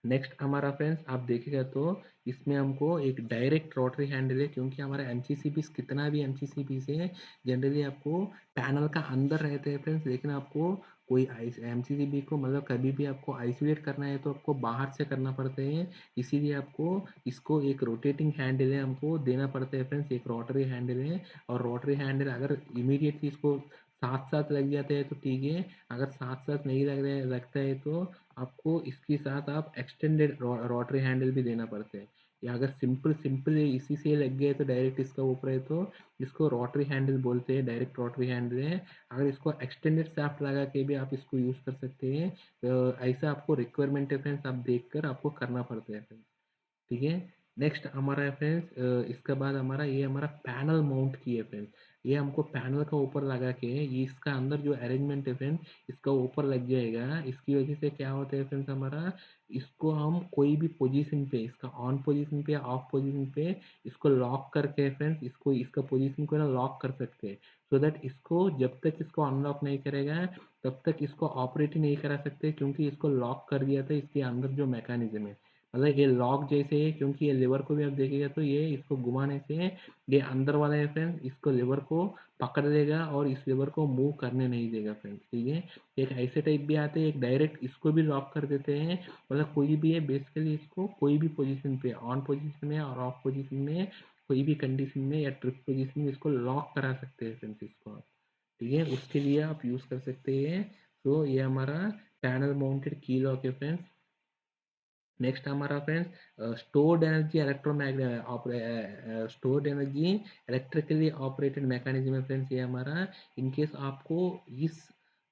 नेक्स्ट हमारा फ्रेंड्स आप देखिएगा तो इसमें हमको एक डायरेक्ट रोटरी हैंडल है, क्योंकि हमारा एमसीसीबी कितना भी एमसीसीबी से जनरली आपको पैनल का अंदर रहते हैं फ्रेंड्स, लेकिन आपको कोई एमसीसीबी को मतलब कभी भी आपको आइसोलेट करना है तो आपको बाहर से करना पड़ते हैं, इसीलिए आपको इसको एक रोटेटिंग हैंडल है हमको देना पड़ता है फ्रेंड्स, एक रोटरी हैंडल है। और रोटरी हैंडल अगर इमीडिएटली इसको साथ साथ लग जाते हैं तो ठीक है, अगर साथ साथ नहीं लगता है तो आपको इसके साथ आप एक्सटेंडेड रोटरी हैंडल भी देना पड़ता है। या अगर सिंपल सिंपल इसी से लग गए तो डायरेक्ट इसका ऊपर है तो इसको रोटरी हैंडल बोलते हैं, डायरेक्ट रोटरी हैंडल है। अगर इसको एक्सटेंडेड शाफ्ट लगा के भी आप इसको यूज़ कर सकते हैं। ऐसा आपको रिक्वायरमेंट है फ्रेंड्स, आप देखकर आपको करना पड़ता है फ्रेंड्स, ठीक है। नेक्स्ट हमारा है फ्रेंड्स, इसके बाद हमारा ये हमारा पैनल माउंट की है फ्रेंड्स। ये हमको पैनल का ऊपर लगा के ये इसका अंदर जो अरेंजमेंट है फ्रेंड्स इसका ऊपर लग जाएगा। इसकी वजह से क्या होता है फ्रेंड्स, हमारा इसको हम कोई भी पोजीशन पे, इसका ऑन पोजीशन पे ऑफ पोजीशन पे इसको लॉक करके फ्रेंड्स इसको इसका पोजीशन को ना लॉक कर सकते हैं। सो दैट इसको जब तक इसको अनलॉक नहीं करेगा तब तक इसको ऑपरेट ही नहीं करा सकते, क्योंकि इसको लॉक कर दिया था इसके अंदर जो मैकेनिज्म है, मतलब ये लॉक जैसे है। क्योंकि ये लिवर को भी आप देखिएगा तो ये इसको घुमाने से ये अंदर वाला है फ्रेंड्स, इसको लिवर को पकड़ लेगा और इस लिवर को मूव करने नहीं देगा फ्रेंड्स, ठीक है। एक ऐसे टाइप भी आते हैं, एक डायरेक्ट इसको भी लॉक कर देते हैं, मतलब कोई भी है बेसिकली इसको कोई भी पोजीशन पे ऑन पोजीशन में और ऑफ पोजीशन में कोई भी कंडीशन में या ट्रिप पोजीशन में इसको लॉक करा सकते हैं फ्रेंड्स इसको आप, ठीक है। उसके लिए आप यूज़ कर सकते हैं। तो ये हमारा पैनल माउंटेड की लॉक है फ्रेंड्स। नेक्स्ट हमारा friends stored energy electromagnet stored energy electrically operated mechanism है फ्रेंड्स। ये हमारा इन केस आपको इस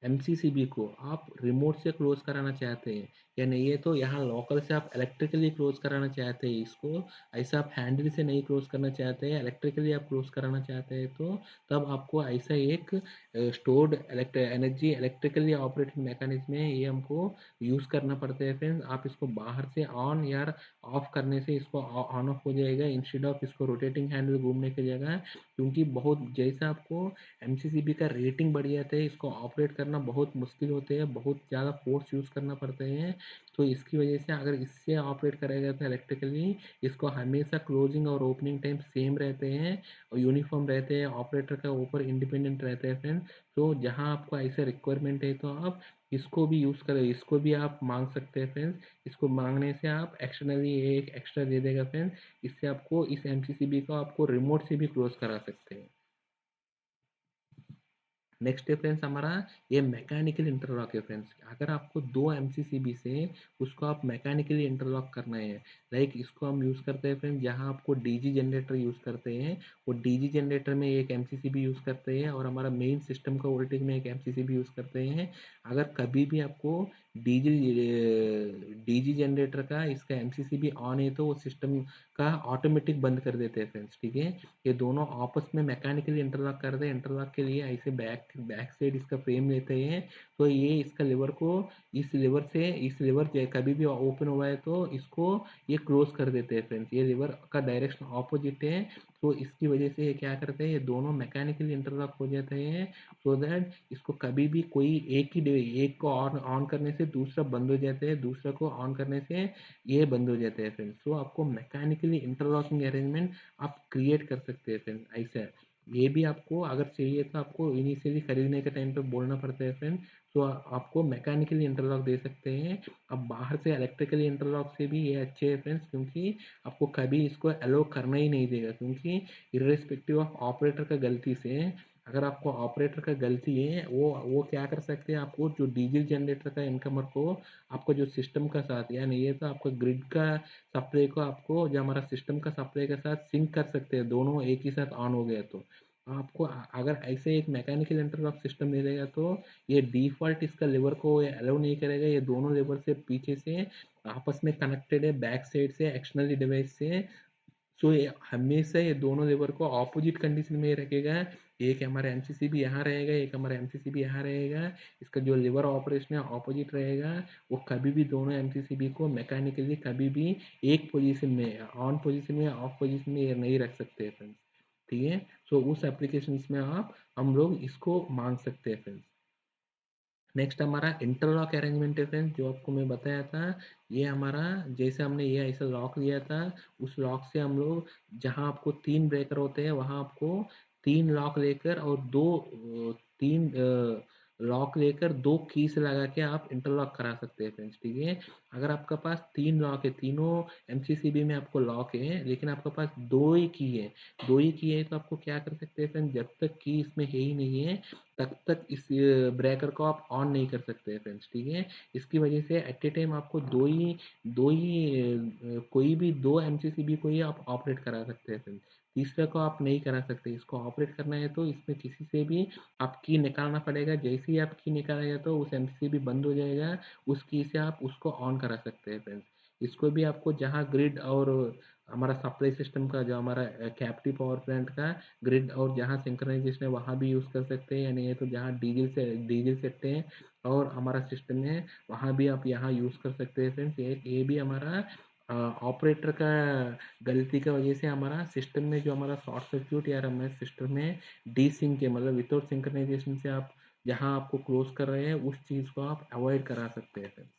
एमसीसीबी को आप रिमोट से क्लोज कराना चाहते हैं या नहीं है तो यहाँ लोकल से आप इलेक्ट्रिकली क्लोज कराना चाहते हैं इसको, ऐसा आप हैंडल से नहीं क्लोज करना चाहते हैं, इलेक्ट्रिकली आप क्लोज कराना चाहते हैं तो तब आपको ऐसा एक stored energy electrically operated mechanism है, ये हमको यूज़ करना पड़ता है फ्रेंड्स। आप इसको बाहर से ऑन या ऑफ करने से इसको ऑन ऑफ हो जाएगा, इंस्टेड ऑफ इसको रोटेटिंग हैंडल घूमने की जगह, क्योंकि बहुत जैसा आपको एमसीसीबी का रेटिंग बढ़ जाता है इसको ऑपरेट करना बहुत मुश्किल होते हैं, बहुत ज़्यादा फोर्स यूज़ करना पड़ते हैं। तो इसकी वजह से अगर इससे ऑपरेट करेगा तो इलेक्ट्रिकली इसको हमेशा क्लोजिंग और ओपनिंग टाइम सेम रहते हैं और यूनिफॉर्म रहते हैं, ऑपरेटर का ऊपर इंडिपेंडेंट रहते हैं फ्रेंड। तो जहाँ आपको ऐसा रिक्वायरमेंट है तो आप इसको भी यूज़ करें, इसको भी आप मांग सकते हैं फ्रेंड्स। इसको मांगने से आप एक्सटर्नली एक एक्स्ट्रा दे देगा फ्रेंड्स, इससे आपको इस एमसीसीबी को आपको रिमोट से भी क्लोज करा सकते हैं। नेक्स्ट है फ्रेंड्स हमारा ये मैकेनिकल इंटरलॉक है फ्रेंड्स। अगर आपको दो एमसीसीबी से उसको आप मैकेनिकली इंटरलॉक करना है, लाइक इसको हम यूज़ करते हैं फ्रेंड्स जहाँ आपको डीजी जनरेटर यूज़ करते हैं, वो डीजी जनरेटर में एक एमसीसीबी यूज़ करते हैं और हमारा मेन सिस्टम का वोल्टेज में एक एमसीसीबी यूज़ करते हैं। अगर कभी भी आपको डीजी डीजी जनरेटर का इसका एमसीसीबी ऑन है तो वो सिस्टम का ऑटोमेटिक बंद कर देते हैं फ्रेंड्स, ठीक है। ये दोनों आपस में मैकेनिकली इंटरलॉक करते हैं, इंटरलॉक के लिए ऐसे बैक बैक साइड इसका फ्रेम लेते हैं। तो ये इसका लिवर को इस लिवर से कभी भी ओपन हुआ है तो इसको ये क्लोज कर देते हैं फ्रेंड्स, ये लिवर का डायरेक्शन ऑपोजिट है। तो इसकी वजह से ये क्या करते हैं, ये दोनों मैकेनिकली इंटरलॉक हो जाते हैं, सो दैट इसको कभी भी कोई एक को ऑन ऑन करने से दूसरा बंद हो जाता है, दूसरा को ऑन करने से ये बंद हो जाते हैं फ्रेंड्स। तो आपको मैकेनिकली इंटरलॉकिंग अरेंजमेंट आप क्रिएट कर सकते हैं फ्रेंड, ऐसा है। ये भी आपको अगर चाहिए तो आपको इनिशियली खरीदने के टाइम पे बोलना पड़ता है फ्रेंड, तो आपको मैकेनिकली इंटरलॉक दे सकते हैं। अब बाहर से इलेक्ट्रिकली इंटरलॉक से भी ये अच्छे है फ्रेंड्स, क्योंकि आपको कभी इसको अलो करना ही नहीं देगा, क्योंकि इर्रेस्पेक्टिव ऑफ ऑपरेटर का गलती से अगर आपको ऑपरेटर का गलती है वो क्या कर सकते हैं, आपको जो डीजल जनरेटर का इनकमर को आपको जो सिस्टम का साथ या नहीं है तो आपको ग्रिड का सप्लाई को आपको जो हमारा सिस्टम का सप्लाई के साथ सिंक कर सकते हैं, दोनों एक ही साथ ऑन हो गया तो आपको अगर ऐसे एक मैकेनिकल इंटरलॉक सिस्टम मिलेगा तो ये डिफॉल्ट इसका लीवर को अलाउ नहीं करेगा, ये दोनों लीवर से पीछे से आपस में कनेक्टेड है, बैक साइड से एक्सटर्नल डिवाइस से। सो ये हमेशा ये दोनों लीवर को ऑपोजिट कंडीशन में रखेगा, एक हमारा एमसीसीबी यहाँ रहेगा, एक हमारा एमसीसीबी यहाँ रहेगा, इसका जो लीवर ऑपरेशन है ऑपोजिट रहेगा। वो कभी भी दोनों एमसीसीबी को मैकेनिकली कभी भी एक पोजीशन में ऑन पोजीशन में ऑफ पोजीशन में ये नहीं रख सकते फ्रेंड्स, ठीक है। सो उस एप्लीकेशंस में आप हम लोग इसको मांग सकते हैं फ्रेंड्स। नेक्स्ट हमारा इंटरलॉक अरेंजमेंट है फ्रेंड्स, जो आपको मैं बताया था। ये हमारा जैसे हमने ये ऐसा लॉक लिया था, उस लॉक से हम लोग जहाँ आपको 3 ब्रेकर होते हैं वहाँ आपको 3 लॉक लेकर और 2 3 लॉक लेकर 2 की से लगा के आप इंटरलॉक करा सकते हैं फ्रेंड्स, ठीक है। अगर आपका पास 3 लॉक है, तीनों एमसीसीबी में आपको लॉक है, लेकिन आपके पास 2 ही की है, 2 ही की है, तो आपको क्या कर सकते हैं फ्रेंड्स, जब तक की इसमें है ही नहीं है तब तक इस ब्रेकर को आप ऑन नहीं कर सकते हैं फ्रेंड्स, ठीक है। इसकी वजह से एट ए टाइम आपको कोई भी 2 एमसीसीबी को ही आप ऑपरेट करा सकते हैं फ्रेंड्स, तीसरे को आप नहीं करा सकते। इसको ऑपरेट करना है तो इसमें किसी से भी आप की निकालना पड़ेगा, जैसे ही आप की निकालेगा तो उस एमसीबी बंद हो जाएगा, उस की से आप उसको ऑन करा सकते हैं फ्रेंड्स। इसको भी आपको जहाँ ग्रिड और हमारा सप्लाई सिस्टम का जो हमारा कैप्टिव पावर प्लांट का ग्रिड और जहाँ सिंक्रोनाइजेशन है वहाँ भी यूज़ कर सकते हैं, या नहीं है तो जहाँ डीजल सेट है और हमारा सिस्टम है वहाँ भी आप यहाँ यूज़ कर सकते हैं फ्रेंड्स। ये भी हमारा ऑपरेटर का गलती की वजह से हमारा सिस्टम में जो हमारा शॉर्ट सर्क्यूट या हमारे सिस्टम में डी सिंक है, मतलब विदाउट सिंक्रोनाइजेशन से आप जहाँ आपको क्लोज कर रहे हैं उस चीज़ को आप अवॉइड करा सकते हैं फ्रेंड्स,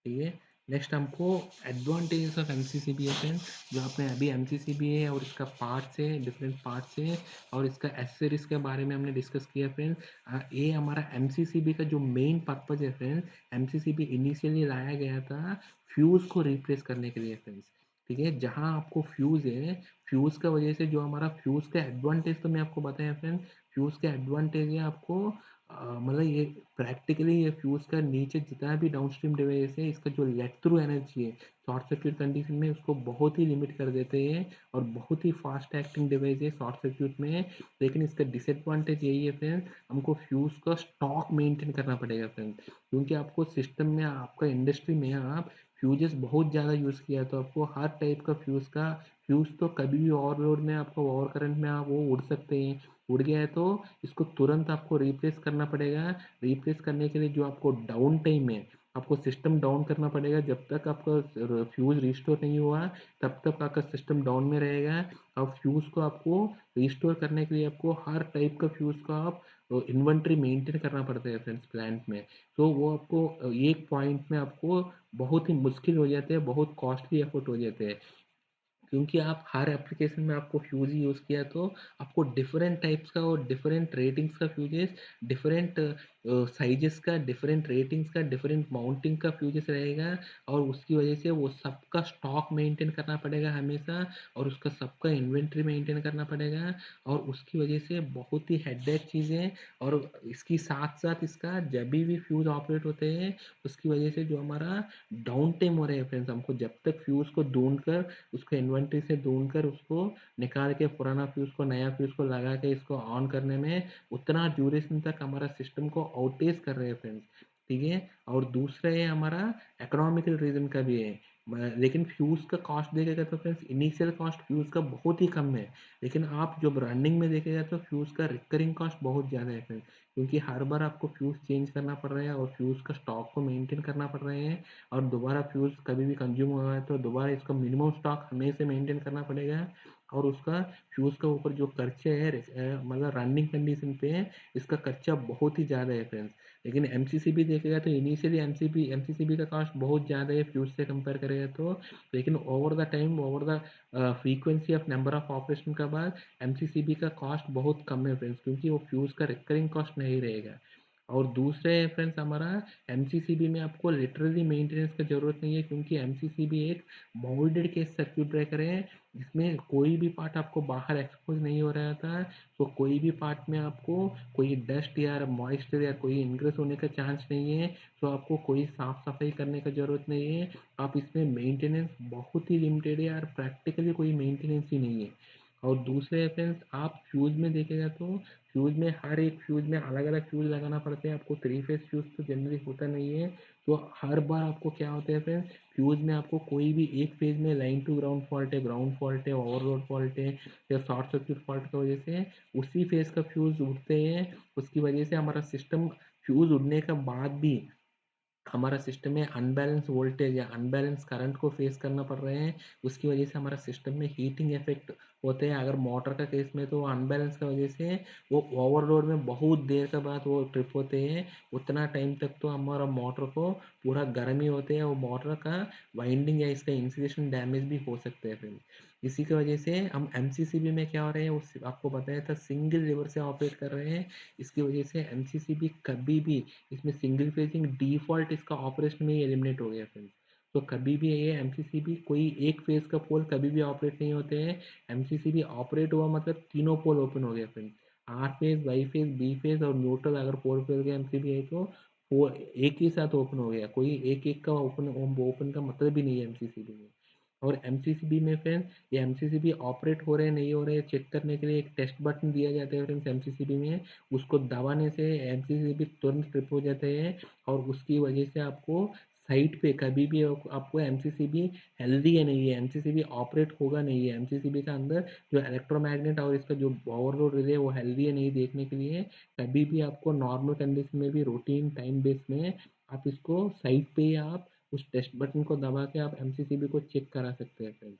ठीक है। नेक्स्ट हमको एडवांटेजेस ऑफ एमसीसीबी है फ्रेंड्स, जो आपने अभी एमसीसीबी है और इसका पार्ट्स है, डिफरेंट पार्ट्स है और इसका एसेसरीज के बारे में हमने डिस्कस किया फ्रेंड्स। ये हमारा एमसीसीबी का जो मेन पर्पज है फ्रेंड्स, एमसीसीबी इनिशियली लाया गया था फ्यूज़ को रिप्लेस करने के लिए फ्रेंड्स, ठीक है। जहाँ आपको फ्यूज़ है, फ्यूज़ का वजह से जो हमारा फ्यूज़ का एडवांटेज तो मैं आपको बताया फ्रेंड्स, फ्यूज़ का एडवांटेज है आपको मतलब ये प्रैक्टिकली ये फ्यूज़ का नीचे जितना भी डाउनस्ट्रीम डिवाइस है, इसका जो लेट थ्रू एनर्जी है शॉर्ट सर्क्यूट कंडीशन में उसको बहुत ही लिमिट कर देते हैं और बहुत ही फास्ट एक्टिंग डिवाइस है शॉर्ट सर्क्यूट में। लेकिन इसका डिसएडवांटेज यही है फ्रेंड्स, हमको फ्यूज़ का स्टॉक मेंटेन करना पड़ेगा फ्रेंड्स, क्योंकि आपको सिस्टम में आपका इंडस्ट्री में आप फ्यूजेस बहुत ज़्यादा यूज़ किया तो आपको हर टाइप का फ्यूज़ तो कभी भी ओवरलोड में आपको ओवर करंट में आप वो उड़ सकते हैं, उड़ गया है तो इसको तुरंत आपको रिप्लेस करना पड़ेगा। रिप्लेस करने के लिए जो आपको डाउन टाइम है, आपको सिस्टम डाउन करना पड़ेगा, जब तक आपका फ्यूज़ रिस्टोर नहीं हुआ तब तक आपका सिस्टम डाउन में रहेगा। और फ्यूज़ को आपको रिस्टोर करने के लिए आपको हर टाइप का फ्यूज़ का आप इन्वेंट्री मेंटेन करना पड़ता है फ्रेंड्स प्लांट में। तो वो आपको एक पॉइंट में आपको बहुत ही मुश्किल हो जाते हैं, बहुत कॉस्टली एफर्ट हो जाते हैं, क्योंकि आप हर एप्लीकेशन में आपको फ्यूज ही यूज़ किया तो आपको डिफरेंट टाइप्स का और डिफरेंट रेटिंग्स का फ्यूजेस, डिफरेंट साइजेस का, डिफरेंट रेटिंग्स का, डिफरेंट माउंटिंग का फ्यूजेस रहेगा। और उसकी वजह से वो सबका स्टॉक मेंटेन करना पड़ेगा हमेशा, और उसका सबका इन्वेंट्री मेंटेन करना पड़ेगा, और उसकी वजह से बहुत ही हेडेक चीज़ें। और इसकी साथ साथ इसका जब भी फ्यूज ऑपरेट होते हैं उसकी वजह से जो हमारा डाउन टाइम हो रहा है फ्रेंड्स, हमको जब तक फ्यूज को ढूंढ कर उसको इन्वेंट्री से ढूंढकर उसको निकाल के पुराना फ्यूज़ को नया फ्यूज़ को लगा के इसको ऑन करने में उतना ड्यूरेशन तक हमारा सिस्टम को आउटेज कर रहे हैं फ्रेंड्स, ठीक है। और दूसरा है हमारा इकोनॉमिकल रीज़न का भी है। लेकिन फ्यूज़ का कॉस्ट देखेगा तो फ्रेंड्स इनिशियल कॉस्ट फ्यूज़ का बहुत ही कम है, लेकिन आप जब रनिंग में देखेगा तो फ्यूज़ का रिकरिंग कॉस्ट बहुत ज़्यादा है फ्रेंड्स, क्योंकि हर बार आपको फ्यूज़ चेंज करना पड़ रहा है और फ्यूज़ का स्टॉक को मेंटेन करना पड़ रहे हैं। और दोबारा फ्यूज़ कभी भी कंज्यूम हुआ है तो दोबारा इसका मिनिमम स्टॉक हमें से मेंटेन करना पड़ेगा। और उसका फ्यूज़ के ऊपर जो खर्चे है मतलब रनिंग कंडीशन पे इसका खर्चा बहुत ही ज़्यादा है फ्रेंड्स। लेकिन एमसीसीबी देखेगा तो इनिशियली एमसीसीबी का कॉस्ट बहुत ज़्यादा है फ्यूज़ से कंपेयर करेगा तो, लेकिन over the time, over the frequency of number of operation के बाद एमसीसीबी का कॉस्ट बहुत कम है फ्रेंड्स, क्योंकि वो फ्यूज़ का रिकरिंग कॉस्ट नहीं रहेगा। और दूसरे फ्रेंड्स हमारा एमसीसीबी में आपको लिटरली मेंटेनेंस की ज़रूरत नहीं है, क्योंकि एमसीसीबी एक मोल्डेड केस सर्क्यूट ब्रेकर है, जिसमें कोई भी पार्ट आपको बाहर एक्सपोज नहीं हो रहा था। तो कोई भी पार्ट में आपको कोई डस्ट या मॉइस्चर या कोई इनग्रेस होने का चांस नहीं है, तो आपको कोई साफ सफाई करने का ज़रूरत नहीं है। आप इसमें मेंटेनेंस बहुत ही लिमिटेड है और प्रैक्टिकली कोई मेंटेनेंस ही नहीं है। और दूसरे फ्रेंड्स आप फ्यूज़ में देखेगा तो फ्यूज़ में हर एक फ्यूज़ में अलग अलग फ्यूज़ लगाना पड़ता है आपको, थ्री फेज फ्यूज़ तो जनरली होता नहीं है। तो हर बार आपको क्या होता है फ्रेंड्स, फ्यूज़ में आपको कोई भी एक फेज में लाइन टू ग्राउंड फॉल्ट है, ग्राउंड फॉल्ट है, ओवरलोड फॉल्ट है या शॉर्ट सर्क्यूट फॉल्ट की वजह से उसी फेज का फ्यूज़ उड़ते हैं। उसकी वजह से हमारा सिस्टम फ्यूज़ उड़ने के बाद भी हमारा सिस्टम में अनबैलेंस वोल्टेज या अनबैलेंस करंट को फेस करना पड़ रहे हैं। उसकी वजह से हमारा सिस्टम में हीटिंग इफेक्ट होते हैं। अगर मोटर का केस में तो अनबैलेंस की वजह से वो ओवरलोड में बहुत देर के बाद वो ट्रिप होते हैं, उतना टाइम तक तो हमारा मोटर को पूरा गर्म ही होते हैं, वो मोटर का वाइंडिंग या इसका इंसुलेशन डैमेज भी हो सकते हैं फ्रेंड्स। इसी की वजह से हम एमसीसीबी में क्या हो रहे हैं, वो आपको बताया था सिंगल लीवर से ऑपरेट कर रहे हैं। इसकी वजह से एमसीसीबी कभी भी इसमें सिंगल फेजिंग डिफॉल्ट इसका ऑपरेशन में ही एलिमिनेट हो गया फ्रेंड्स। तो कभी भी ये एमसीसीबी कोई एक फेज का पोल कभी भी ऑपरेट नहीं होते हैं। एमसीसीबी ऑपरेट हुआ मतलब तीनों पोल ओपन हो गया फ्रेंड्स। R phase, Y phase, B phase और न्यूट्रल अगर फोर फेज का एमसीबी है तो वो एक ही साथ ओपन हो गया। कोई एक एक का ओपन ओपन का मतलब ही नहीं है एमसीसीबी में। और एमसीसीबी में फ्रेंड्स, ये एमसीसीबी ऑपरेट हो रहे हैं नहीं हो रहे हैं चेक करने के लिए एक टेस्ट बटन दिया जाता है फ्रेंड्स एमसीसीबी में। उसको दबाने से एमसीसीबी तुरंत ट्रिप हो जाते हैं और उसकी वजह से आपको साइट पे कभी भी आपको एमसीसीबी हेल्दी है नहीं है, एमसीसीबी ऑपरेट होगा नहीं है। एमसीसीबी का अंदर जो इलेक्ट्रोमैग्नेट और इसका जो ओवरलोड रिले है वो हेल्दी है नहीं देखने के लिए। कभी भी आपको नॉर्मल कंडीशन में भी रूटीन टाइम बेस में आप इसको साइट पे ही आप उस टेस्ट बटन को दबा के आप एमसीसीबी को चेक करा सकते हैं फ्रेंड्स।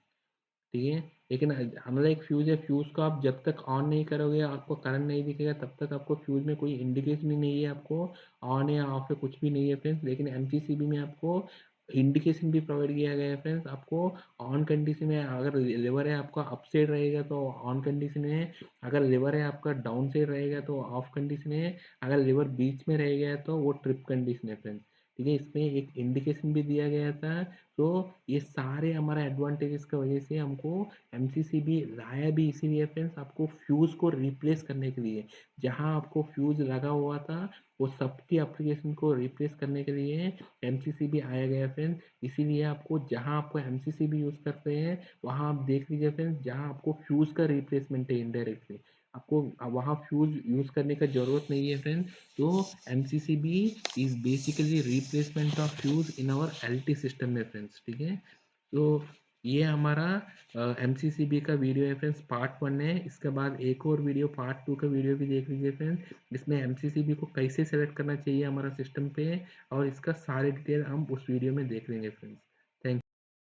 ठीक है, लेकिन हमारा एक फ्यूज है, फ्यूज को आप जब तक ऑन नहीं करोगे आपको करंट नहीं दिखेगा तब तक आपको फ्यूज में कोई इंडिकेशन ही नहीं है आपको ऑन है ऑफ है कुछ भी नहीं है फ्रेंड्स। लेकिन एमसीसीबी में आपको इंडिकेशन भी प्रोवाइड किया गया है फ्रेंड्स। आपको ऑन कंडीशन में अगर लीवर है आपका अप साइड रहेगा तो ऑन कंडीशन है, अगर लीवर है आपका डाउन साइड रहेगा तो ऑफ कंडीशन है, अगर लीवर बीच में रह गया तो वो ट्रिप कंडीशन है फ्रेंड्स। ठीक है, इसमें एक इंडिकेशन भी दिया गया था। तो ये सारे हमारा एडवांटेजेस की वजह से हमको एमसीसीबी लाया भी इसीलिए फ्रेंड्स, आपको फ्यूज को रिप्लेस करने के लिए। जहां आपको फ्यूज लगा हुआ था वो सबकी एप्लीकेशन को रिप्लेस करने के लिए एमसीसीबी आया गया फ्रेंड्स। इसीलिए आपको जहां आपको एमसीसीबी यूज करते हैं वहां आप देख लीजिए फ्रेंड्स, जहां आपको फ्यूज का रिप्लेसमेंट है इनडायरेक्टली आपको वहां फ्यूज यूज करने का जरूरत नहीं है फ्रेंड्स। तो MCCB is basically replacement of fuse in our LT system में फ्रेंड्स। ठीक है, तो ये हमारा एमसीसीबी का वीडियो है फ्रेंड्स, पार्ट 1 है। इसके बाद एक और वीडियो पार्ट 2 का वीडियो भी देख लीजिए फ्रेंड्स। इसमें एमसीसीबी को कैसे सेलेक्ट करना चाहिए हमारा सिस्टम पे और इसका सारे डिटेल हम उस वीडियो में देख लेंगे फ्रेंड्स।